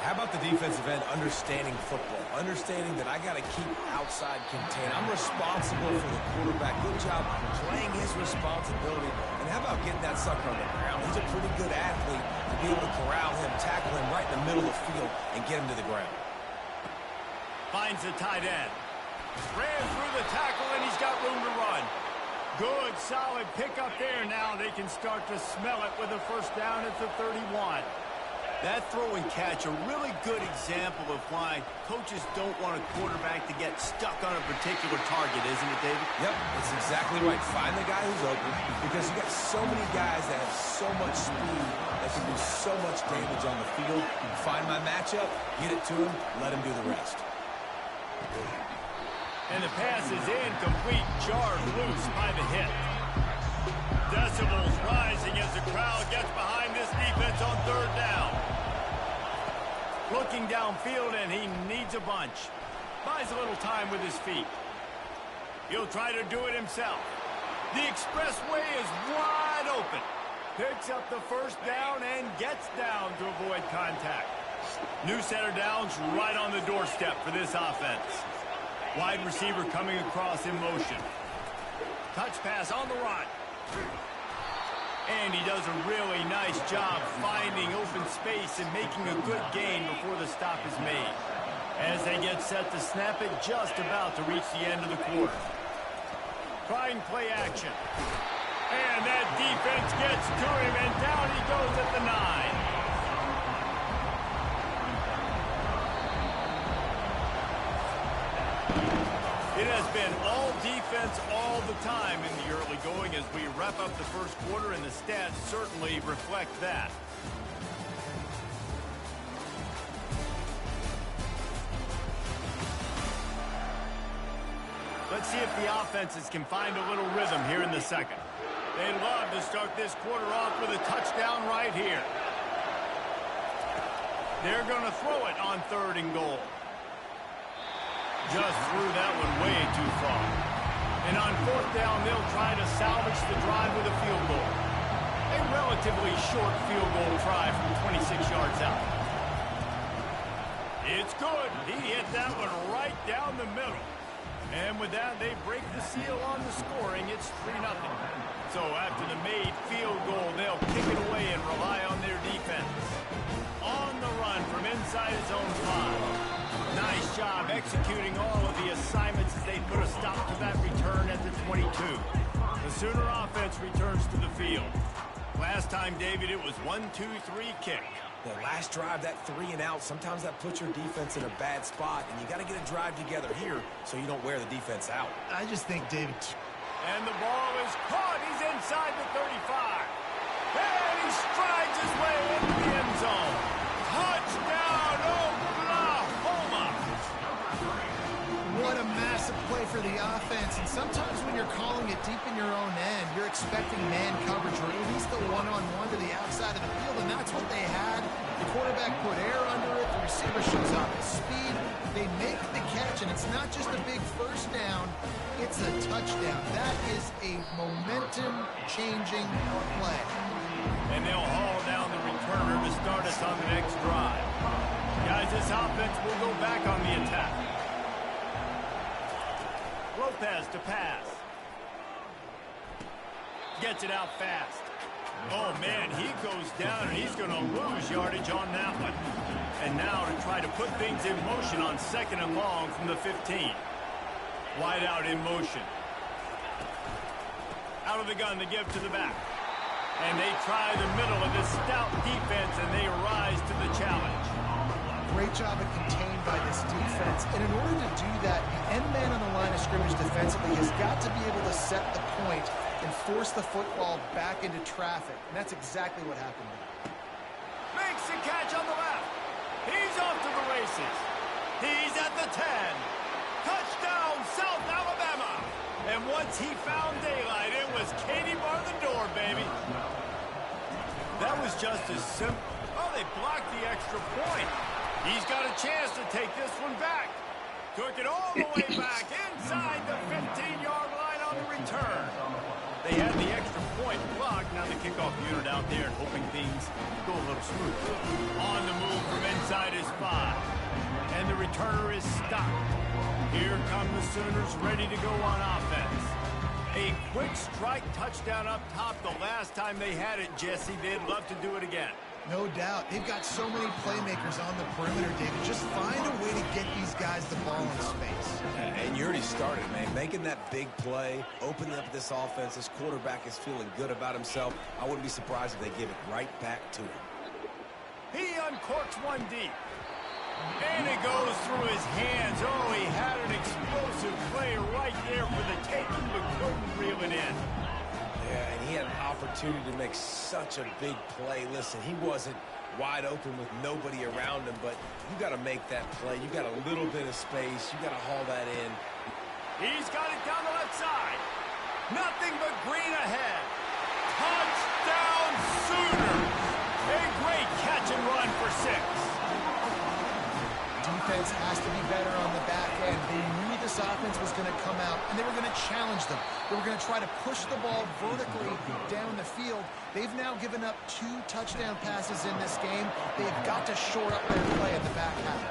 How about the defensive end understanding football? Understanding that I got to keep outside contained. I'm responsible for the quarterback. Good job playing his responsibility. And how about getting that sucker on the ground? He's a pretty good athlete to be able to corral him, tackle him right in the middle of the field, and get him to the ground. Finds the tight end. Ran through the tackle, and he's got room to run. Good, solid pickup there. Now they can start to smell it with a first down at the 31. That throw and catch, a really good example of why coaches don't want a quarterback to get stuck on a particular target, isn't it, David? Yep, that's exactly right. Find the guy who's open, because you got so many guys that have so much speed that can do so much damage on the field. Find my matchup, get it to him, let him do the rest. And the pass is incomplete, jarred loose by the hit. Decibels rising as the crowd gets behind this defense on third down. Looking downfield, and he needs a bunch. Buys a little time with his feet. He'll try to do it himself. The expressway is wide open. Picks up the first down and gets down to avoid contact. New set of downs right on the doorstep for this offense. Wide receiver coming across in motion. Touch pass on the run. And he does a really nice job finding open space and making a good gain before the stop is made. As they get set to snap it, just about to reach the end of the quarter. Trying play action. And that defense gets to him, and down he goes at the 9. It has been all defense all the time in the early going as we wrap up the first quarter, and the stats certainly reflect that. Let's see if the offenses can find a little rhythm here in the second. They'd love to start this quarter off with a touchdown right here. They're going to throw it on 3rd and goal. Just threw that one way too far. And on 4th down, they'll try to salvage the drive with a field goal. A relatively short field goal try from 26 yards out. It's good. He hit that one right down the middle. And with that, they break the seal on the scoring. It's 3-0. So after the made field goal, they'll kick it away and rely on their defense. On the run from inside his own 5. Nice job executing all of the assignments as they put a stop to that return at the 22. The Sooner offense returns to the field. Last time, David, it was 1-2-3 kick. The last drive, that 3-and-out, sometimes that puts your defense in a bad spot, and you got to get a drive together here so you don't wear the defense out. I just think, David... And the ball is caught. He's inside the 35. And he strides his way into the end zone. Touchdown, Oklahoma! What a massive play for the offense. And sometimes when you're calling it deep in your own end, you're expecting man coverage or at least a one-on-one to the outside of the field, and that's what they had. The quarterback put air under it. The receiver shows off his speed. They make the catch, and it's not just a big first down. It's a touchdown. That is a momentum-changing play. And they'll haul down the returner to start us on the next drive. Guys, this offense will go back on the attack. Lopez to pass. Gets it out fast. Oh, man, he goes down, and he's going to lose yardage on that one. And now to try to put things in motion on 2nd and long from the 15. Wide out in motion. Out of the gun to give to the back. And they try the middle of this stout defense, and they rise to the challenge. Great job of contained by this defense. And in order to do that, the end man on the line of scrimmage defensively has got to be able to set the point and force the football back into traffic. And that's exactly what happened there. Makes the catch on the left. He's off to the races. He's at the 10. Touchdown, South Alabama. And once he found daylight, it was Katie bar the door, baby. That was just as simple. Oh, they blocked the extra point. He's got a chance to take this one back. Took it all the way back inside the 15-yard line on the return. They had the extra point blocked. Now the kickoff unit out there and hoping things go a little smooth. On the move from inside his 5. And the returner is stopped. Here come the Sooners ready to go on offense. A quick strike touchdown up top the last time they had it, Jesse. They'd love to do it again. No doubt. They've got so many playmakers on the perimeter, David. Just find a way to get these guys the ball in space. And you already started, man. Making that big play, opening up this offense. This quarterback is feeling good about himself. I wouldn't be surprised if they give it right back to him. He uncorks one deep. And it goes through his hands. Oh, he had an explosive play right there for the taking, but couldn't reel it in. Yeah, and he had an opportunity to make such a big play. Listen, he wasn't wide open with nobody around him, but you got to make that play. You got a little bit of space. You got to haul that in. He's got it down the left side. Nothing but green ahead. Touchdown Sooners. A great catch and run for 6. Defense has to be better on the back end. They knew this offense was going to come out, and they were going to challenge them. They were going to try to push the ball vertically down the field. They've now given up 2 touchdown passes in this game. They've got to shore up their play at the back half.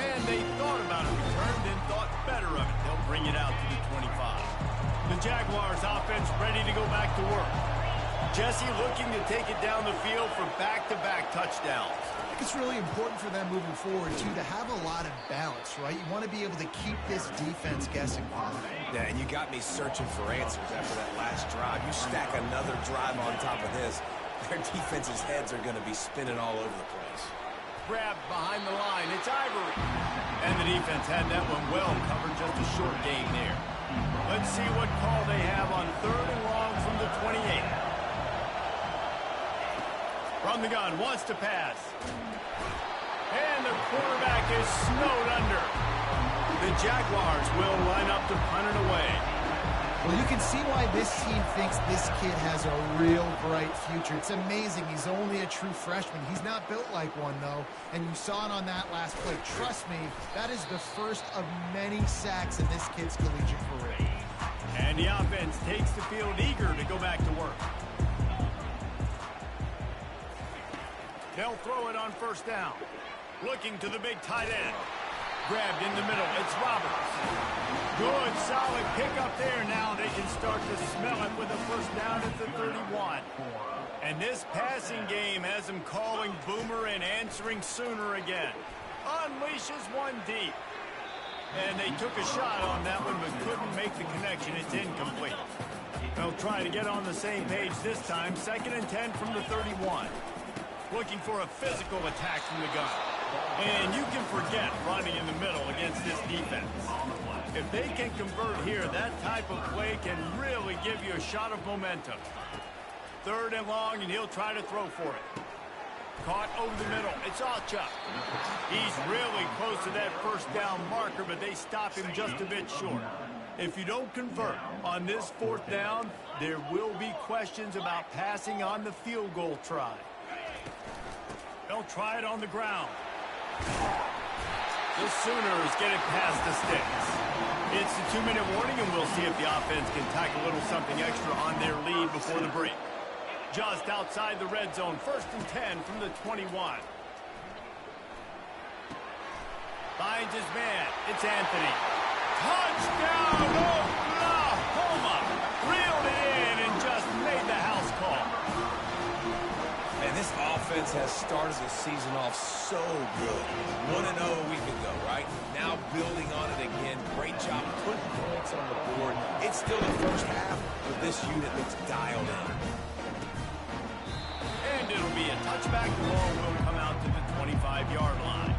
And they thought about a return, then thought better of it. They'll bring it out to the 25. The Jaguars offense ready to go back to work. Jesse looking to take it down the field for back-to-back touchdowns. I think it's really important for them moving forward, too, to have a lot of balance, right? You want to be able to keep this defense guessing. Yeah, and you got me searching for answers after that last drive. You stack another drive on top of this, their defense's heads are going to be spinning all over the place. Grabbed behind the line. It's Ivory. And the defense had that one well covered. Just a short game there. Let's see what call they have on 3rd and long from the 28. From the gun, wants to pass. And the quarterback is snowed under. The Jaguars will line up to punt it away. Well, you can see why this team thinks this kid has a real bright future. It's amazing. He's only a true freshman. He's not built like one, though. And you saw it on that last play. Trust me, that is the first of many sacks in this kid's collegiate career. And the offense takes the field eager to go back to work. They'll throw it on 1st down. Looking to the big tight end. Grabbed in the middle. It's Roberts. Good, solid pickup there. Now they can start to smell it with a 1st down at the 31. And this passing game has them calling Boomer and answering Sooner again. Unleashes one deep. And they took a shot on that one but couldn't make the connection. It's incomplete. They'll try to get on the same page this time. 2nd and 10 from the 31. Looking for a physical attack from the gun. And you can forget running in the middle against this defense. If they can convert here, that type of play can really give you a shot of momentum. 3rd and long, and he'll try to throw for it. Caught over the middle. It's Alchuk. He's really close to that 1st down marker, but they stop him just a bit short. If you don't convert on this 4th down, there will be questions about passing on the field goal try. They'll try it on the ground. The Sooners get it past the sticks. It's a 2-minute warning, and we'll see if the offense can tack a little something extra on their lead before the break. Just outside the red zone, 1st and 10 from the 21. Finds his man. It's Anthony. Touchdown, Oklahoma! Reeled it in and just made the house call. And this offense has started the season off so good. 1-0 a week ago, right? Now building on it again. Great job putting points on the board. It's still the first half, but this unit looks dialed in. And it'll be a touchback. The ball will come out to the 25-yard line.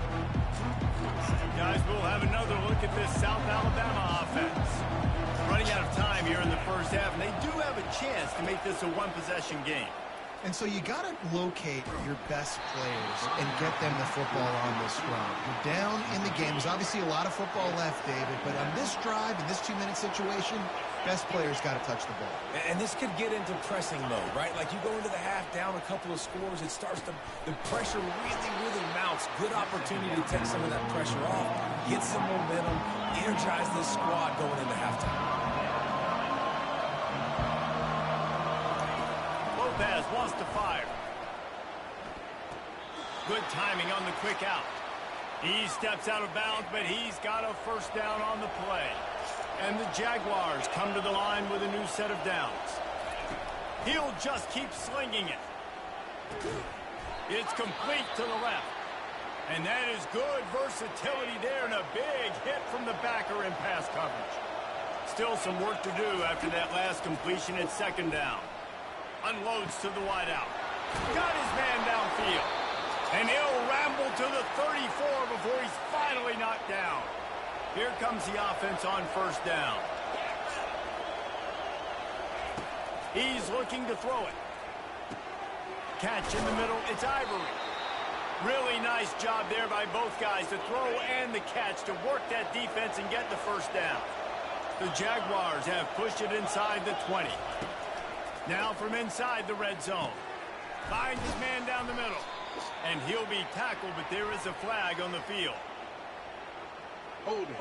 Guys, we'll have another look at this South Alabama offense. Running out of time here in the first half, and they do have a chance to make this a one-possession game. And so you got to locate your best players and get them the football on this drive. You're down in the game. There's obviously a lot of football left, David, but on this drive, in this 2-minute situation, best players got to touch the ball. And this could get into pressing mode, right? Like you go into the half down a couple of scores, it starts to, the pressure really mounts. Good opportunity to take some of that pressure off, get some momentum, energize this squad going into halftime. Lopez wants to fire. Good timing on the quick out. He steps out of bounds, but he's got a 1st down on the play. And the Jaguars come to the line with a new set of downs. He'll just keep slinging it. It's complete to the left. And that is good versatility there, and a big hit from the backer in pass coverage. Still some work to do after that last completion at 2nd down. Unloads to the wideout. Got his man downfield. And he'll ramble to the 34 before he's finally knocked down. Here comes the offense on 1st down. He's looking to throw it. Catch in the middle. It's Ivory. Really nice job there by both guys, the throw and the catch, to work that defense and get the 1st down. The Jaguars have pushed it inside the 20. Now from inside the red zone. Finds his man down the middle. And he'll be tackled, but there is a flag on the field. Holding.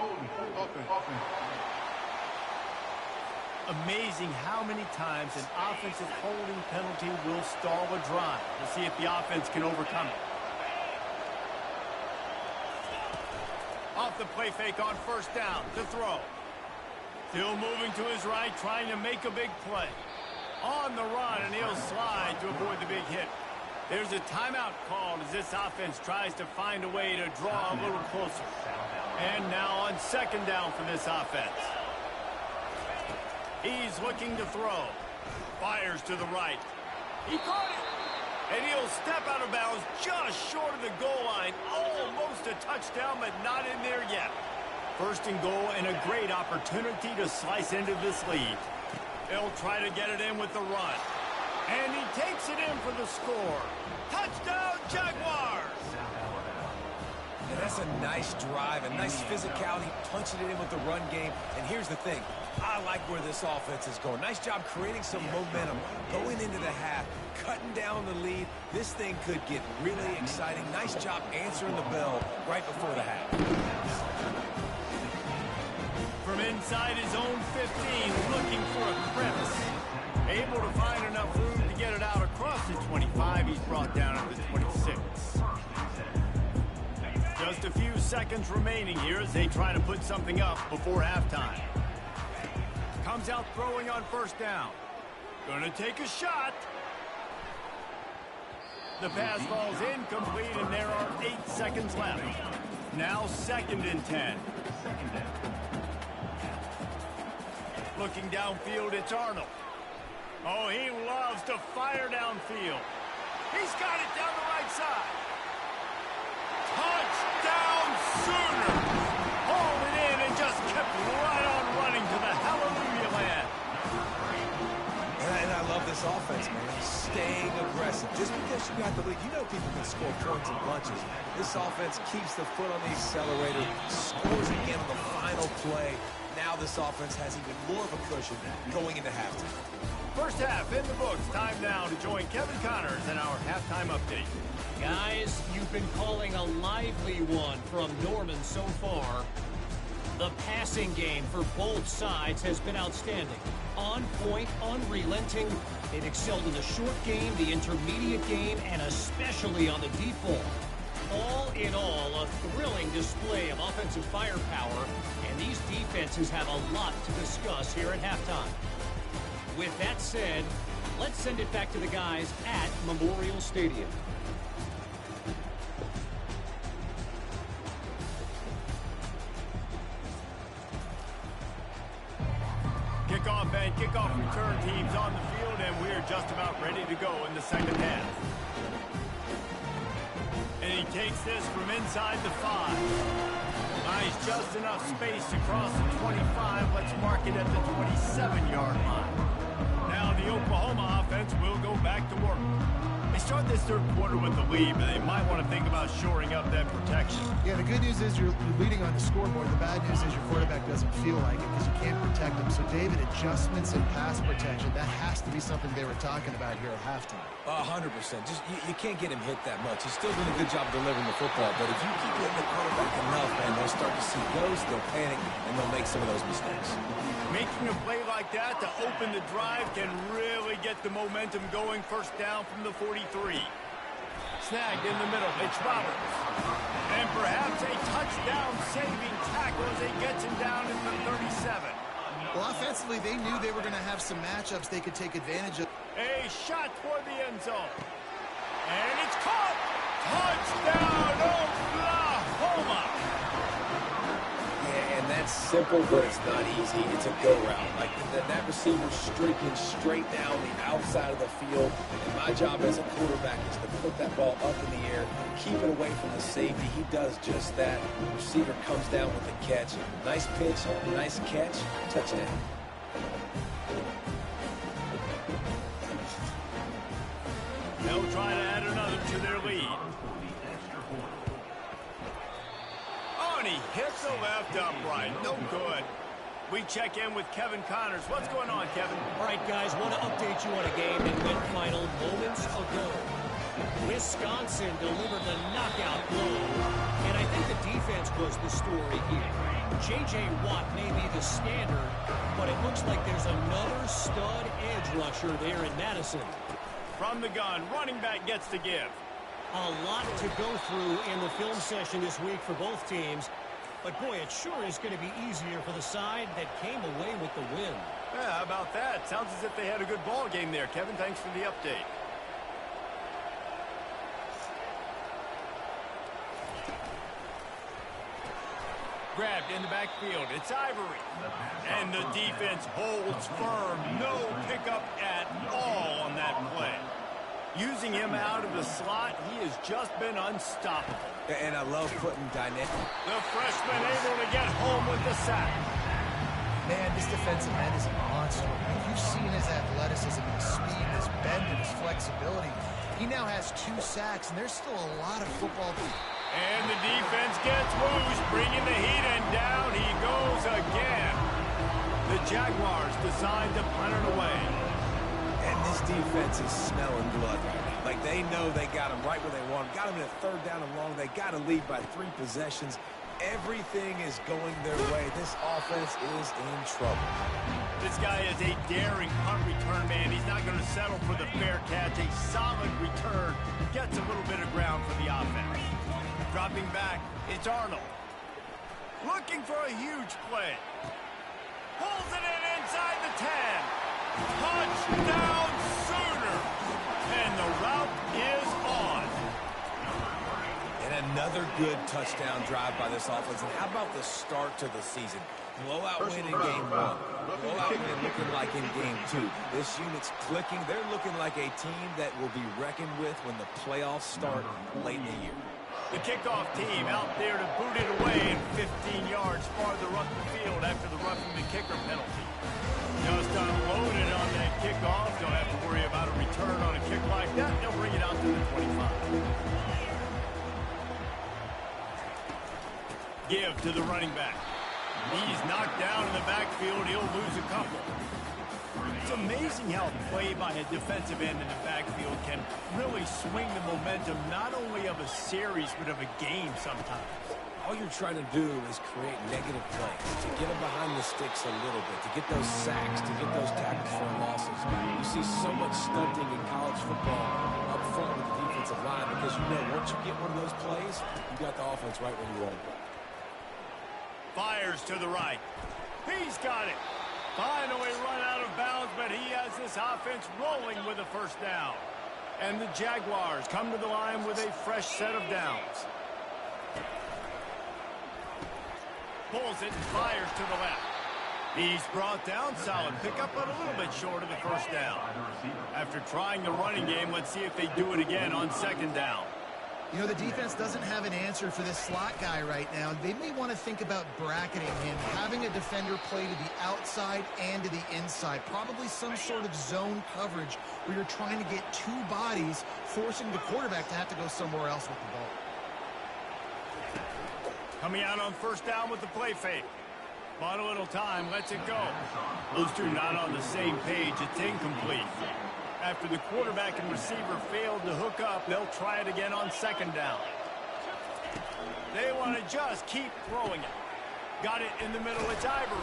Amazing how many times an offensive holding penalty will stall a drive. We'll see if the offense can overcome it. Off the play fake on 1st down to throw. Still moving to his right, trying to make a big play. On the run, and he'll slide to avoid the big hit. There's a timeout called as this offense tries to find a way to draw a little closer. And now on 2nd down for this offense. He's looking to throw. Fires to the right. He caught it. And he'll step out of bounds just short of the goal line. Almost a touchdown, but not in there yet. 1st and goal, and a great opportunity to slice into this lead. They'll try to get it in with the run. And he takes it in for the score. Touchdown, Jaguars! And that's a nice drive, a nice physicality, punching it in with the run game. And here's the thing. I like where this offense is going. Nice job creating some momentum, going into the half, cutting down the lead. This thing could get really exciting. Nice job answering the bell right before the half. From inside his own 15, looking for a crevice. Able to find enough room to get it out across the 25. He's brought down at the 26. Just a few seconds remaining here as they try to put something up before halftime. Comes out throwing on 1st down. Gonna take a shot. The pass falls incomplete, and there are 8 seconds left. Now 2nd and 10. Looking downfield, it's Arnold. Oh, he loves to fire downfield. He's got it down the right side. Touchdown, Sooners! Hauled it in and just kept right on running to the hallelujah land. And I love this offense, man. Staying aggressive. Just because you got the lead, you know people can score points in bunches. This offense keeps the foot on the accelerator, scores again on the final play. Now now this offense has even more of a cushion going into halftime. First half in the books. Time now to join Kevin Connors in our halftime update. Guys, you've been calling a lively one from Norman so far. The passing game for both sides has been outstanding. On point, unrelenting. They've excelled in the short game, the intermediate game, and especially on the deep ball. All in all, a thrilling display of offensive firepower, and these defenses have a lot to discuss here at halftime. With that said, let's send it back to the guys at Memorial Stadium. Kickoff and kickoff return teams on the field, and we're just about ready to go in the second half. And he takes this from inside the 5. Nice, just enough space to cross the 25. Let's mark it at the 27-yard line. Now the Oklahoma offense will go back to work. They start this third quarter with the lead, but they might want to think about shoring up that protection. Yeah, the good news is you're leading on the scoreboard. The bad news is your quarterback doesn't feel like it because you can't protect him. So, David, adjustments in pass protection, that has to be something they were talking about here at halftime. 100%. Just you can't get him hit that much. He's still doing a good job delivering the football, but if you keep hitting the quarterback enough, man, they'll start to see ghosts, they'll panic, and they'll make some of those mistakes. Making a play like that to open the drive can really get the momentum going. First down from the 43. Snagged in the middle. It's Roberts. And perhaps a touchdown-saving tackle as he gets him down in the 37. Well, offensively, they knew they were going to have some matchups they could take advantage of. A shot toward the end zone. And it's caught. Touchdown, Oklahoma. Yeah, and that's simple, but it's not easy. It's a go route. Like that receiver streaking straight down the outside of the field. And my job as a quarterback is to put that ball up in the air, keep it away from the safety. He does just that. The receiver comes down with the catch. Nice pitch, nice catch, touchdown. They'll try to add another to their lead. Oh, and he hits the left upright. No good. We check in with Kevin Connors. What's going on, Kevin? All right, guys, want to update you on a game that went final moments ago. Wisconsin delivered the knockout blow, and I think the defense was the story here. J.J. Watt may be the standard, but it looks like there's another stud edge rusher there in Madison. From the gun, running back gets to give. A lot to go through in the film session this week for both teams. But, boy, it sure is going to be easier for the side that came away with the win. Yeah, how about that? Sounds as if they had a good ball game there. Kevin, thanks for the update. Grabbed in the backfield. It's Ivory. And the defense holds firm. No pickup at all on that play. Using him out of the slot, he has just been unstoppable. And I love putting dynamic. The freshman able to get home with the sack. Man, this defensive end is a monster. If you've seen his athleticism, his speed, his bend, and his flexibility, he now has 2 sacks, and there's still a lot of football. And the defense gets loose, bringing the heat, and down he goes again. The Jaguars decide to punt it away. And this defense is smelling blood right now. Like, they know they got him right where they want him. Got him in a third down and long. They got to lead by 3 possessions. Everything is going their way. This offense is in trouble. This guy is a daring punt return man. He's not going to settle for the fair catch. A solid return. Gets a little bit of ground for the offense. Dropping back, it's Arnold. Looking for a huge play. Pulls it in inside the 10. Touchdown Sooner. And the route is on. And another good touchdown drive by this offense. And how about the start to the season? Blowout win in game 1. Blowout win looking like in game 2. This unit's clicking. They're looking like a team that will be reckoned with when the playoffs start late in the year. The kickoff team out there to boot it away and 15 yards farther up the field after the roughing the kicker penalty. Just unloaded on that kickoff. Don't have to worry about a return on a kick like that. They'll bring it out to the 25. Give to the running back. He's knocked down in the backfield. He'll lose a couple. It's amazing how play by a defensive end in the backfield can really swing the momentum not only of a series but of a game sometimes. All you're trying to do is create negative plays, to get them behind the sticks a little bit, to get those sacks, to get those tackles for losses. You see so much stunting in college football up front with the defensive line because you know once you get one of those plays, you got the offense right where you want it. Fires to the right. He's got it. Finally run out of bounds, but he has this offense rolling with a first down. And the Jaguars come to the line with a fresh set of downs. Pulls it and fires to the left. He's brought down. Solid pickup, but a little bit short of the first down. After trying the running game, let's see if they do it again on second down. You know, the defense doesn't have an answer for this slot guy right now. They may want to think about bracketing him, having a defender play to the outside and to the inside. Probably some sort of zone coverage where you're trying to get two bodies, forcing the quarterback to have to go somewhere else with the ball. Coming out on first down with the play fake. Bought a little time, lets it go. Those two not on the same page. It's incomplete. After the quarterback and receiver failed to hook up, they'll try it again on second down. They want to just keep throwing it. Got it in the middle. It's Ivory.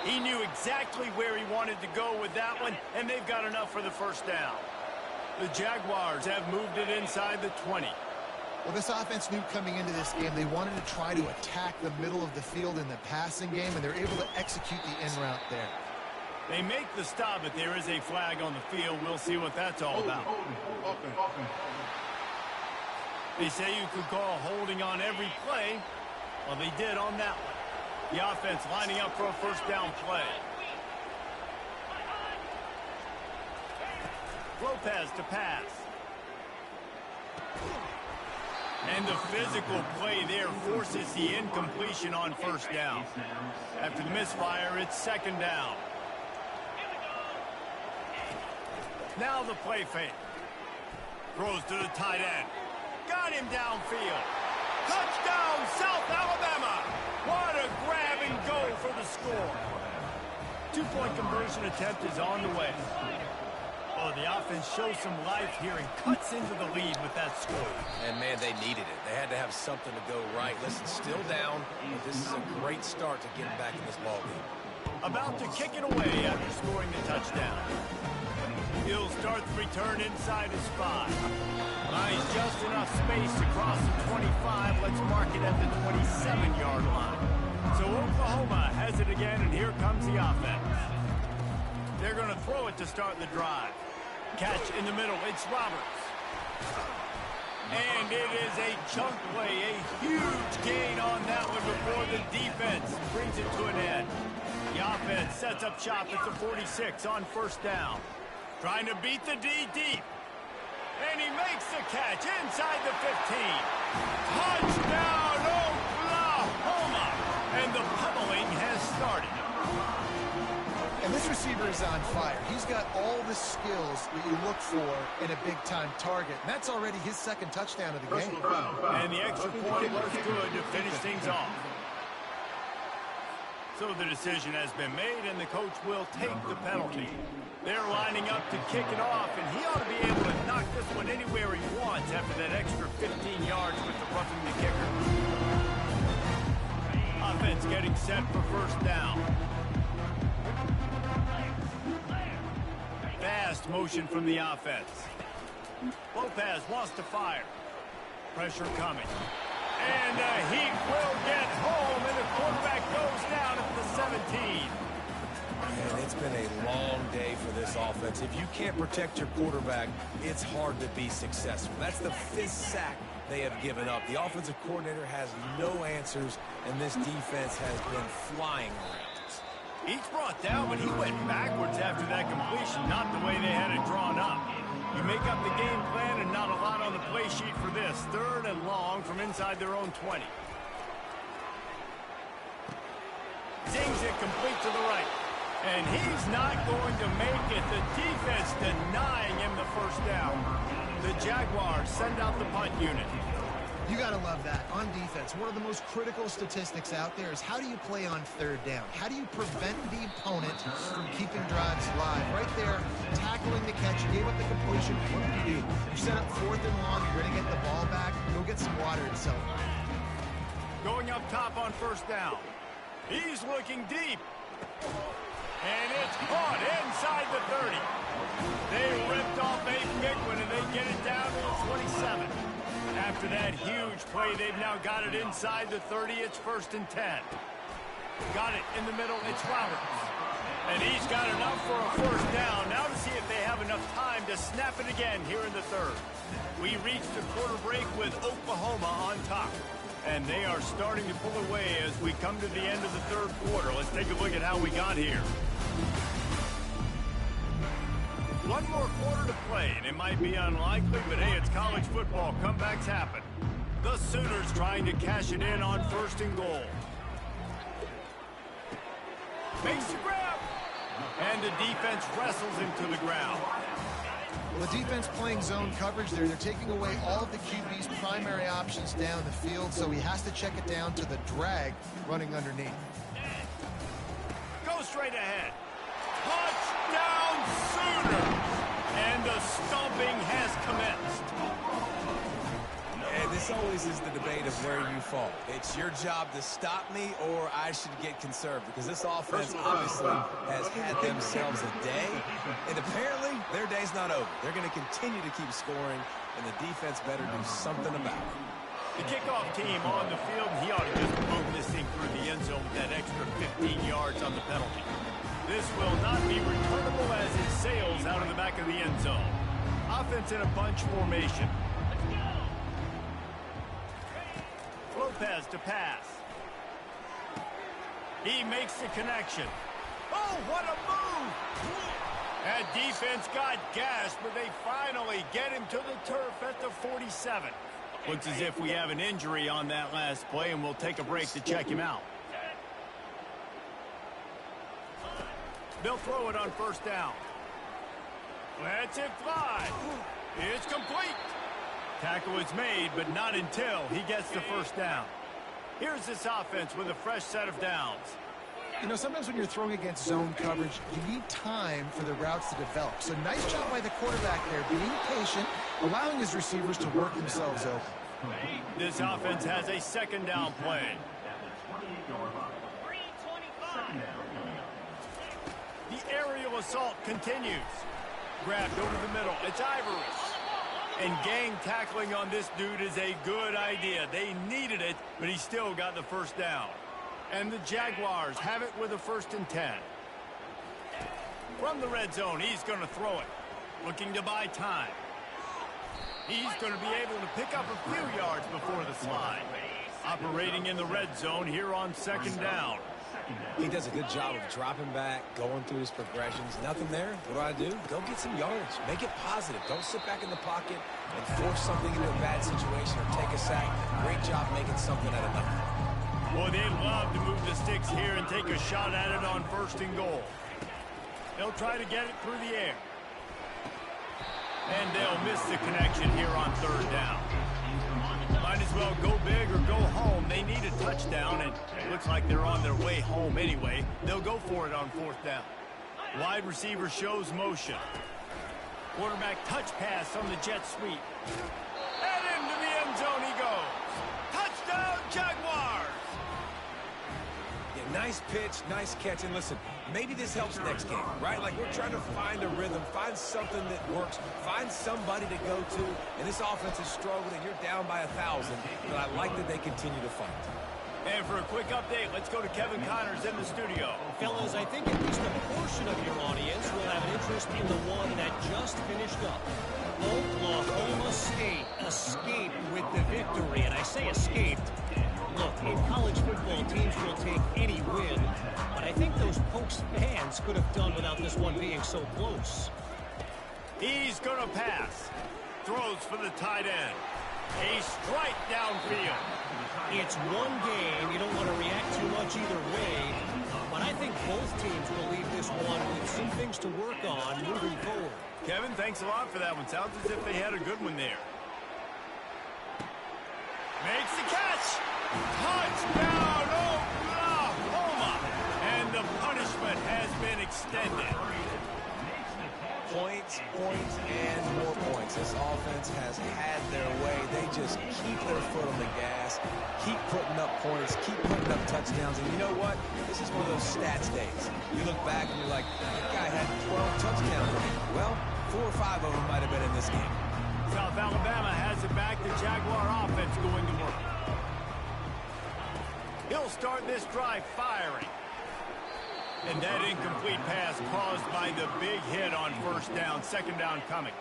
He knew exactly where he wanted to go with that one, and they've got enough for the first down. The Jaguars have moved it inside the 20. Well, this offense knew coming into this game they wanted to try to attack the middle of the field in the passing game, and they're able to execute the in route there. They make the stop, but there is a flag on the field. We'll see what that's all about. They say you could call holding on every play. Well, they did on that one. The offense lining up for a first down play. Lopez to pass. And the physical play there forces the incompletion on first down. After the misfire, it's second down. Now the play fake. Throws to the tight end. Got him downfield. Touchdown, South Alabama. What a grab and go for the score. Two-point conversion attempt is on the way. Oh, the offense shows some life here and cuts into the lead with that score. And, man, they needed it. They had to have something to go right. Listen, still down, but this is a great start to getting back in this ballgame. About to kick it away after scoring the touchdown. He'll start the return inside his 5. Finds just enough space to cross the 25. Let's mark it at the 27-yard line. So Oklahoma has it again, and here comes the offense. They're going to throw it to start the drive. Catch in the middle. It's Roberts. And it is a chunk play. A huge gain on that one before the defense brings it to an end. The offense sets up shop at the 46 on first down. Trying to beat the D deep. And he makes the catch inside the 15. Touchdown, Oklahoma! And the pummeling has started. And this receiver is on fire. He's got all the skills that you look for in a big-time target. And that's already his second touchdown of the game. And the extra point was good to finish things off. So the decision has been made, and the coach will take the penalty. They're lining up to kick it off, and he ought to be able to knock this one anywhere he wants after that extra 15 yards with the roughing the kicker. Offense getting set for first down. Fast motion from the offense. Lopez wants to fire. Pressure coming. And he will get home, and the quarterback goes down at the 17. And it's been a long day for this offense. If you can't protect your quarterback, it's hard to be successful. That's the 5th sack they have given up. The offensive coordinator has no answers, and this defense has been flying around. Each brought down, but he went backwards after that completion, not the way they had it drawn up. You make up the game plan and not a lot on the play sheet for this. 3rd and long from inside their own 20. Zings it complete to the right. And he's not going to make it. The defense denying him the first down. The Jaguars send out the punt unit. You got to love that. On defense, one of the most critical statistics out there is how do you play on third down? How do you prevent the opponent from keeping drives alive? Right there, tackling the catch. You gave up the completion. What do? You set up 4th and long. You're going to get the ball back. Go get some water and celebrate. Going up top on 1st down. He's looking deep. And it's caught inside the 30. They ripped off a big one, and they get it down to the 27. After that huge play, they've now got it inside the 30. It's 1st and 10. Got it in the middle. It's Roberts. And he's got enough for a 1st down. Now to see if they have enough time to snap it again here in the 3rd. We reached the quarter break with Oklahoma on top. And they are starting to pull away as we come to the end of the 3rd quarter. Let's take a look at how we got here. One more quarter to play, and it might be unlikely, but hey, it's college football. Comebacks happen. The Sooners trying to cash it in on 1st and goal. Makes the grab. And the defense wrestles him to the ground. Well, the defense playing zone coverage there. They're taking away all of the QB's primary options down the field, so he has to check it down to the drag running underneath. Go straight ahead. Touchdown Sooners! And the stomping has commenced. And this always is the debate of where you fall. It's your job to stop me, or I should get conserved, because this offense obviously has had themselves a day, and apparently their day's not over. They're going to continue to keep scoring, and the defense better do something about it. The kickoff team on the field, and he ought to just move this thing through the end zone with that extra 15 yards on the penalty. This will not be returnable as it sails out of the back of the end zone. Offense in a bunch formation. Lopez to pass. He makes the connection. Oh, what a move! That defense got gashed, but they finally get him to the turf at the 47. Looks as if we have an injury on that last play, and we'll take a break to check him out. They'll throw it on 1st down. Let's it fly. It's complete. Tackle is made, but not until he gets the 1st down. Here's this offense with a fresh set of downs. You know, sometimes when you're throwing against zone coverage, you need time for the routes to develop. So nice job by the quarterback there, being patient, allowing his receivers to work themselves open. This offense has a 2nd down play. The aerial assault continues. Grabbed over the middle. It's Ivory. And gang tackling on this dude is a good idea. They needed it, but he still got the 1st down. And the Jaguars have it with a 1st and 10. From the red zone, he's going to throw it. Looking to buy time. He's going to be able to pick up a few yards before the slide. Operating in the red zone here on 2nd down. He does a good job of dropping back, going through his progressions. Nothing there. What do? Go get some yards. Make it positive. Don't sit back in the pocket and force something into a bad situation or take a sack. Great job making something out of nothing. Boy, they'd love to move the sticks here and take a shot at it on 1st and goal. They'll try to get it through the air. And they'll miss the connection here on 3rd down. Might as well go big or go home. They need a touchdown, and it looks like they're on their way home anyway. They'll go for it on 4th down. Wide receiver shows motion. Quarterback touch pass on the jet sweep. And into the end zone he goes. Touchdown, Jaguars! Yeah, nice pitch, nice catch. And listen, maybe this helps next game, right? Like we're trying to find a rhythm, find something that works, find somebody to go to. And this offense is struggling, and you're down by 1,000. But I like that they continue to fight. And for a quick update, let's go to Kevin Connors in the studio. Fellas, I think at least a portion of your audience will have an interest in the one that just finished up. Oklahoma State escaped with the victory, and I say escaped. Look, in college football, teams will take any win, but I think those Pokes fans could have done without this one being so close. He's going to pass. Throws for the tight end. A strike downfield. It's one game. You don't want to react too much either way, but I think both teams will leave this one with some things to work on moving forward. Kevin, thanks a lot for that one. Sounds as if they had a good one there. Touchdown, Oklahoma! And the punishment has been extended. Points, and more points. This offense has had their way. They just keep their foot on the gas, keep putting up points, keep putting up touchdowns. And you know what? This is one of those stats days. You look back and you're like, that guy had 12 touchdowns. Well, 4 or 5 of them might have been in this game. South Alabama has it back. The Jaguar offense going to work. He'll start this drive firing. And that incomplete pass caused by the big hit on first down. Second down coming.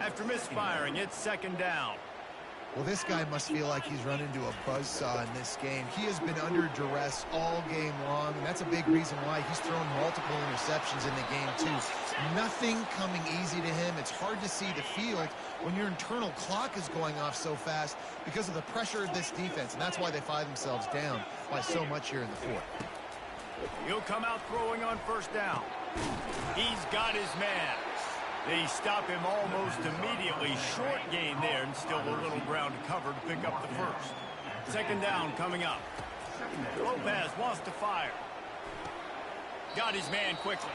After misfiring, it's second down. Well, this guy must feel like he's run into a buzzsaw in this game. He has been under duress all game long, and that's a big reason why he's thrown multiple interceptions in the game, too. Nothing coming easy to him. It's hard to see the field when your internal clock is going off so fast because of the pressure of this defense, and that's why they find themselves down by so much here in the fourth. He'll come out throwing on first down. He's got his man. They stop him almost immediately. Short gain there, and still a little ground to cover to pick up the first. Second down coming up. Lopez wants to fire. Got his man quickly.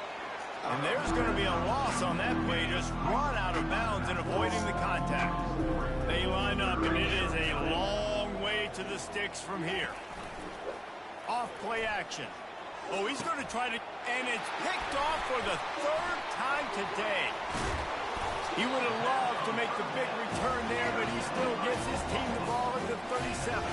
And there's going to be a loss on that play. Just run out of bounds and avoiding the contact. They line up, and it is a long way to the sticks from here. Off play action. Oh, he's going to try to, and it's picked off for the 3rd time today. He would have loved to make the big return there, but he still gives his team the ball at the 37.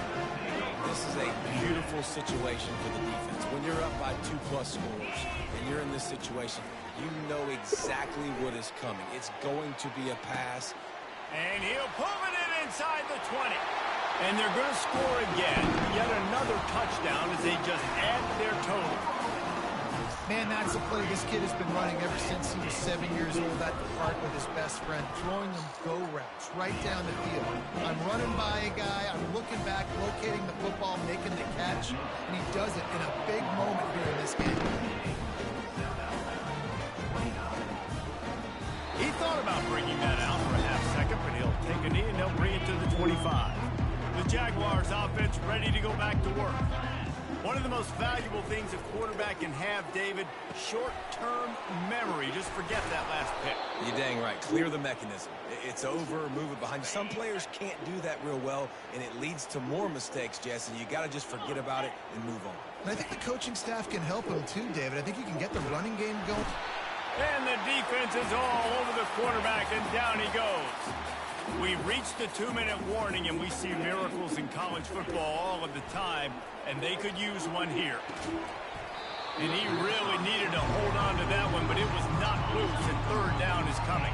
This is a beautiful situation for the defense. When you're up by 2+ scores and you're in this situation, you know exactly what is coming. It's going to be a pass. And he'll pull it in inside the 20. And they're going to score again. Yet another touchdown as they just add to their total. Man, that's a play this kid has been running ever since he was 7 years old at the park with his best friend, throwing them go routes right down the field. I'm running by a guy, I'm looking back, locating the football, making the catch, and he does it in a big moment here in this game. He thought about bringing that out for a half second, but he'll take a knee and they'll bring it to the 25. The Jaguars offense ready to go back to work. One of the most valuable things a quarterback can have, David, short-term memory. Just forget that last pick. You're dang right. Clear the mechanism. It's over, move it behind you. Some players can't do that real well, and it leads to more mistakes, Jesse. You got to just forget about it and move on. And I think the coaching staff can help him too, David. I think you can get the running game going. And the defense is all over the quarterback, and down he goes. We reached the 2-minute warning, and we see miracles in college football all of the time, and they could use one here. And he really needed to hold on to that one, but it was not loose, and third down is coming.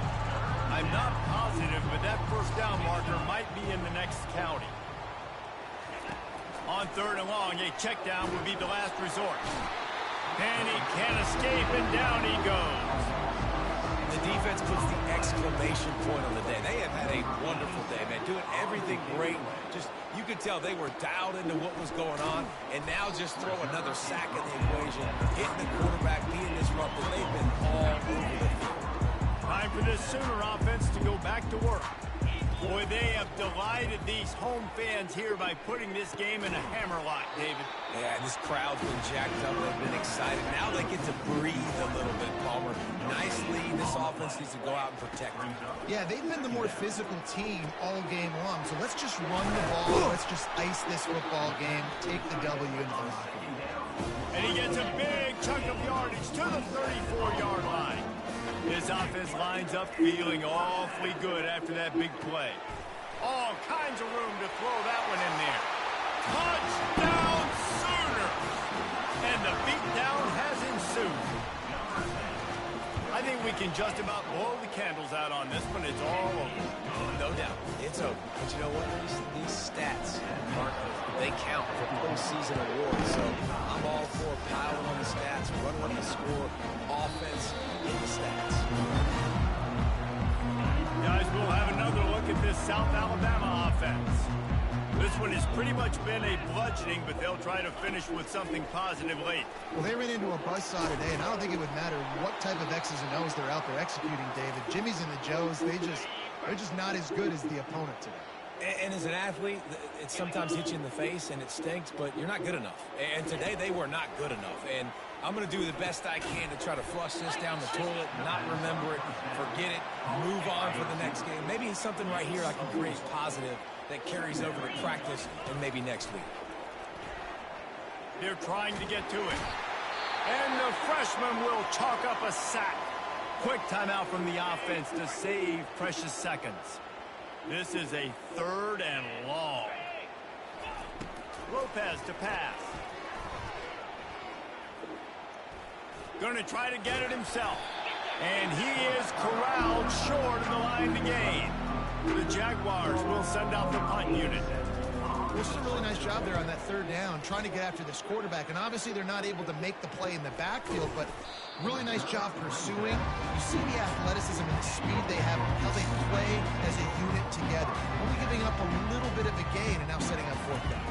I'm not positive, but that first down marker might be in the next county. On third and long, a check down would be the last resort. And he can't escape, and down he goes. The defense puts the exclamation point on the day. They have had a wonderful day, man, doing everything great. Just, you could tell they were dialed into what was going on, and now just throw another sack in the equation, hitting the quarterback, being disrupted. They've been all over the field. Time for this Sooner offense to go back to work. Boy, they have delighted these home fans here by putting this game in a hammerlock, David. Yeah, this crowd's been jacked up. They've been excited. Now they get to breathe a little bit, Palmer. Nice lead. This offense needs to go out and protect them. Yeah, they've been the more physical team all game long. So let's just run the ball. Let's just ice this football game. Take the W into the locker room. And he gets a big chunk of yardage to the 34-yard line. His offense lines up feeling awfully good after that big play. All kinds of room to throw that one in there. Touchdown Sooners! And the beatdown has ensued. I think we can just about blow the candles out on this one. It's all over. No doubt. It's over. But you know what? These stats aren't over. They count for postseason awards. So I'm all for piling on the stats, running up the score, offense in the stats. Guys, we'll have another look at this South Alabama offense. This one has pretty much been a bludgeoning, but they'll try to finish with something positive late. Well, they ran into a buzzsaw today, and I don't think it would matter what type of X's and O's they're out there executing, David. Jimmy's and the Joes, they're just not as good as the opponent today. And as an athlete, it sometimes hits you in the face and it stinks, but you're not good enough. And today they were not good enough. And I'm going to do the best I can to try to flush this down the toilet, not remember it, forget it, move on for the next game. Maybe it's something right here I can create positive that carries over to practice and maybe next week. They're trying to get to it. And the freshman will chalk up a sack. Quick timeout from the offense to save precious seconds. This is a 3rd and long. Lopez to pass. Going to try to get it himself. And he is corralled short of the line to gain. The Jaguars will send out the punt unit. This is a really nice job there on that 3rd down, trying to get after this quarterback. And obviously they're not able to make the play in the backfield, but really nice job pursuing. You see the athleticism and the speed they have, how they play as a unit together. Only giving up a little bit of a gain and now setting up 4th down.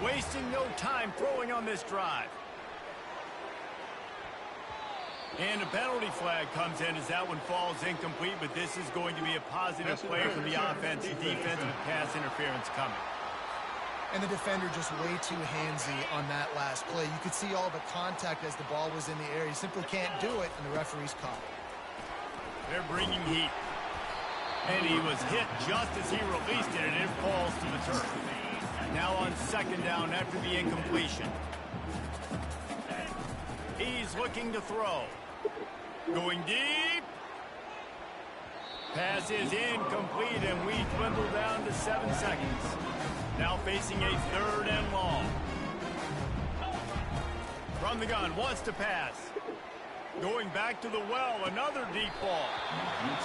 Wasting no time throwing on this drive. And a penalty flag comes in as that one falls incomplete, but this is going to be a positive play for the offense and defense with pass interference coming. And the defender just way too handsy on that last play. You could see all the contact as the ball was in the air. He simply can't do it, and the referee's caught it. They're bringing heat. And he was hit just as he released it, and it falls to the turf. Now on 2nd down after the incompletion. He's looking to throw. Going deep. Pass is incomplete, and we dwindle down to 7 seconds. Now facing a 3rd and long. From the gun, wants to pass. Going back to the well, another deep ball.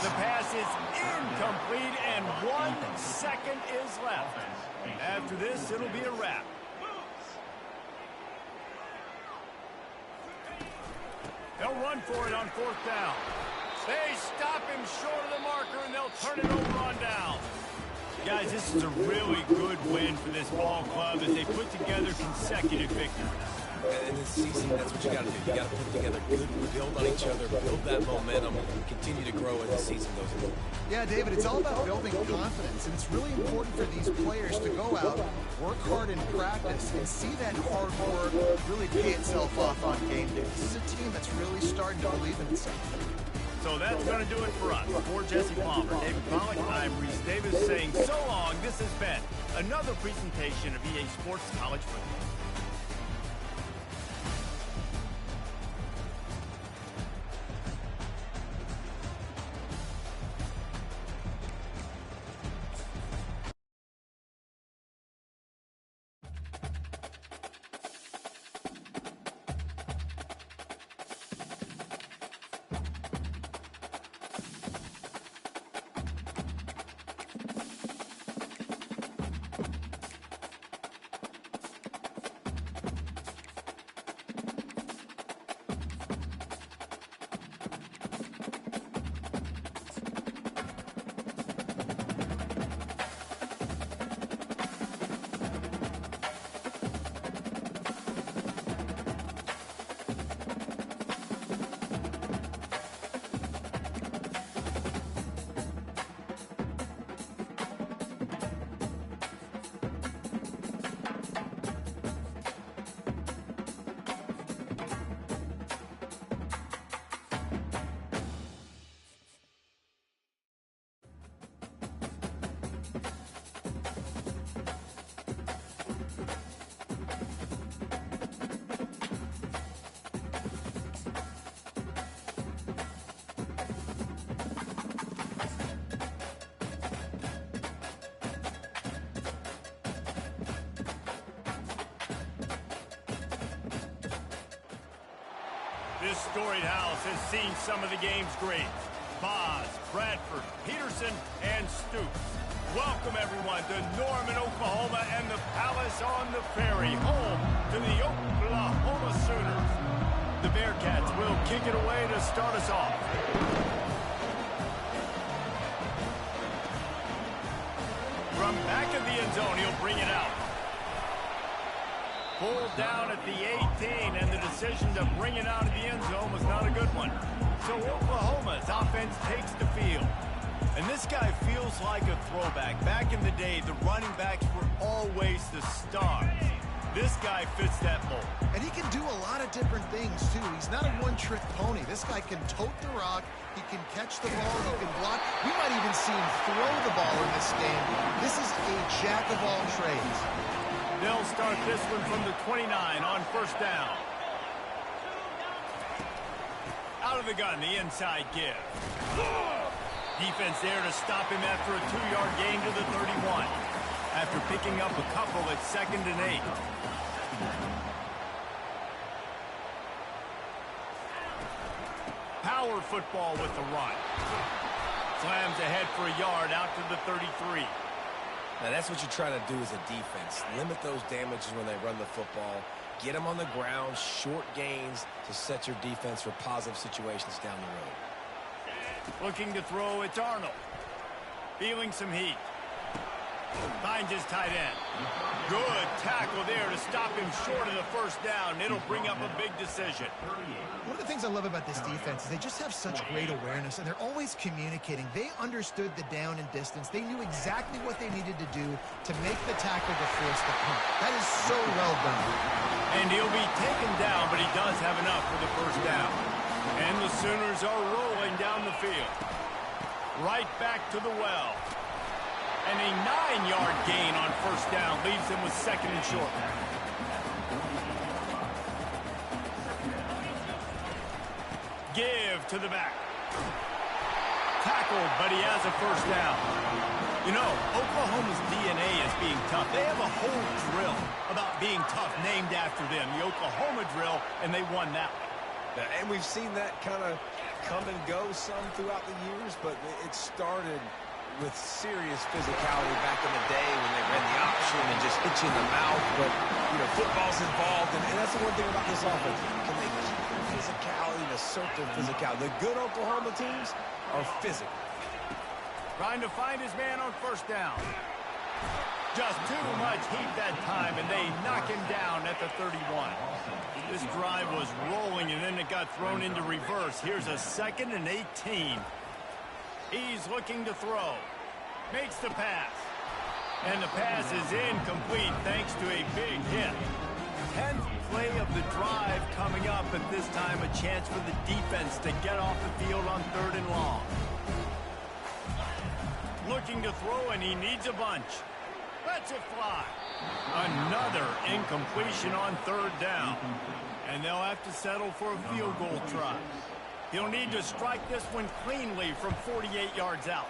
The pass is incomplete, and 1 second is left. After this, it'll be a wrap. They'll run for it on 4th down. They stop him short of the marker, and they'll turn it over on down. Guys, this is a really good win for this ball club as they put together consecutive victories. In this season, that's what you got to do. You got to put together good, build on each other, build that momentum, and continue to grow as the season goes on. Yeah, David, it's all about building confidence, and it's really important for these players to go out, work hard in practice, and see that hard work really pay itself off on game day. This is a team that's really starting to believe in itself. So that's going to do it for us. For Jesse Palmer, David Pollack, I'm Reese Davis saying so long. This has been another presentation of EA Sports College Football. This storied house has seen some of the game's greats. Boz, Bradford, Peterson, and Stoops. Welcome, everyone, to Norman, Oklahoma, and the Palace on the Ferry, home to the Oklahoma Sooners. The Bearcats will kick it away to start us off. From back of the end zone, he'll bring it out. Pulled down at the 18, and the decision to bring it out of the end zone was not a good one. So Oklahoma's offense takes the field. And this guy feels like a throwback. Back in the day, the running backs were always the stars. This guy fits that mold. And he can do a lot of different things, too. He's not a one-trick pony. This guy can tote the rock. He can catch the ball. He can block. We might even see him throw the ball in this game. This is a jack of all trades. They'll start this one from the 29 on first down. Out of the gun, the inside give. Defense there to stop him after a 2-yard gain to the 31. After picking up a couple at 2nd and 8. Power football with the run. Slams ahead for a yard out to the 33. Now, that's what you're trying to do as a defense. Limit those damages when they run the football. Get them on the ground, short gains to set your defense for positive situations down the road. Looking to throw, it's Arnold. Feeling some heat. Finds his tight end. Good tackle there to stop him short of the first down. It'll bring up a big decision. One of the things I love about this defense is they just have such great awareness, and they're always communicating. They understood the down and distance. They knew exactly what they needed to do to make the tackle to force the punt. That is so well done. And he'll be taken down, but he does have enough for the first down. And the Sooners are rolling down the field. Right back to the well. And a 9-yard gain on first down leaves him with 2nd and short. Give to the back. Tackled, but he has a first down. You know, Oklahoma's DNA is being tough. They have a whole drill about being tough named after them, the Oklahoma drill, and they won that one. And we've seen that kind of come and go some throughout the years, but it started with serious physicality back in the day when they ran the option and just hit you in the mouth. But, you know, football's involved, and that's the one thing about this offense. Can they keep their physicality and assert their physicality? The good Oklahoma teams are physical. Trying to find his man on first down. Just too much heat that time, and they knock him down at the 31. This drive was rolling, and then it got thrown into reverse. Here's a 2nd and 18. He's looking to throw. Makes the pass. And the pass is incomplete thanks to a big hit. 10th play of the drive coming up, at this time a chance for the defense to get off the field on 3rd and long. Looking to throw, and he needs a bunch. Lets it fly. Another incompletion on 3rd down. And they'll have to settle for a field goal try. He'll need to strike this one cleanly from 48 yards out.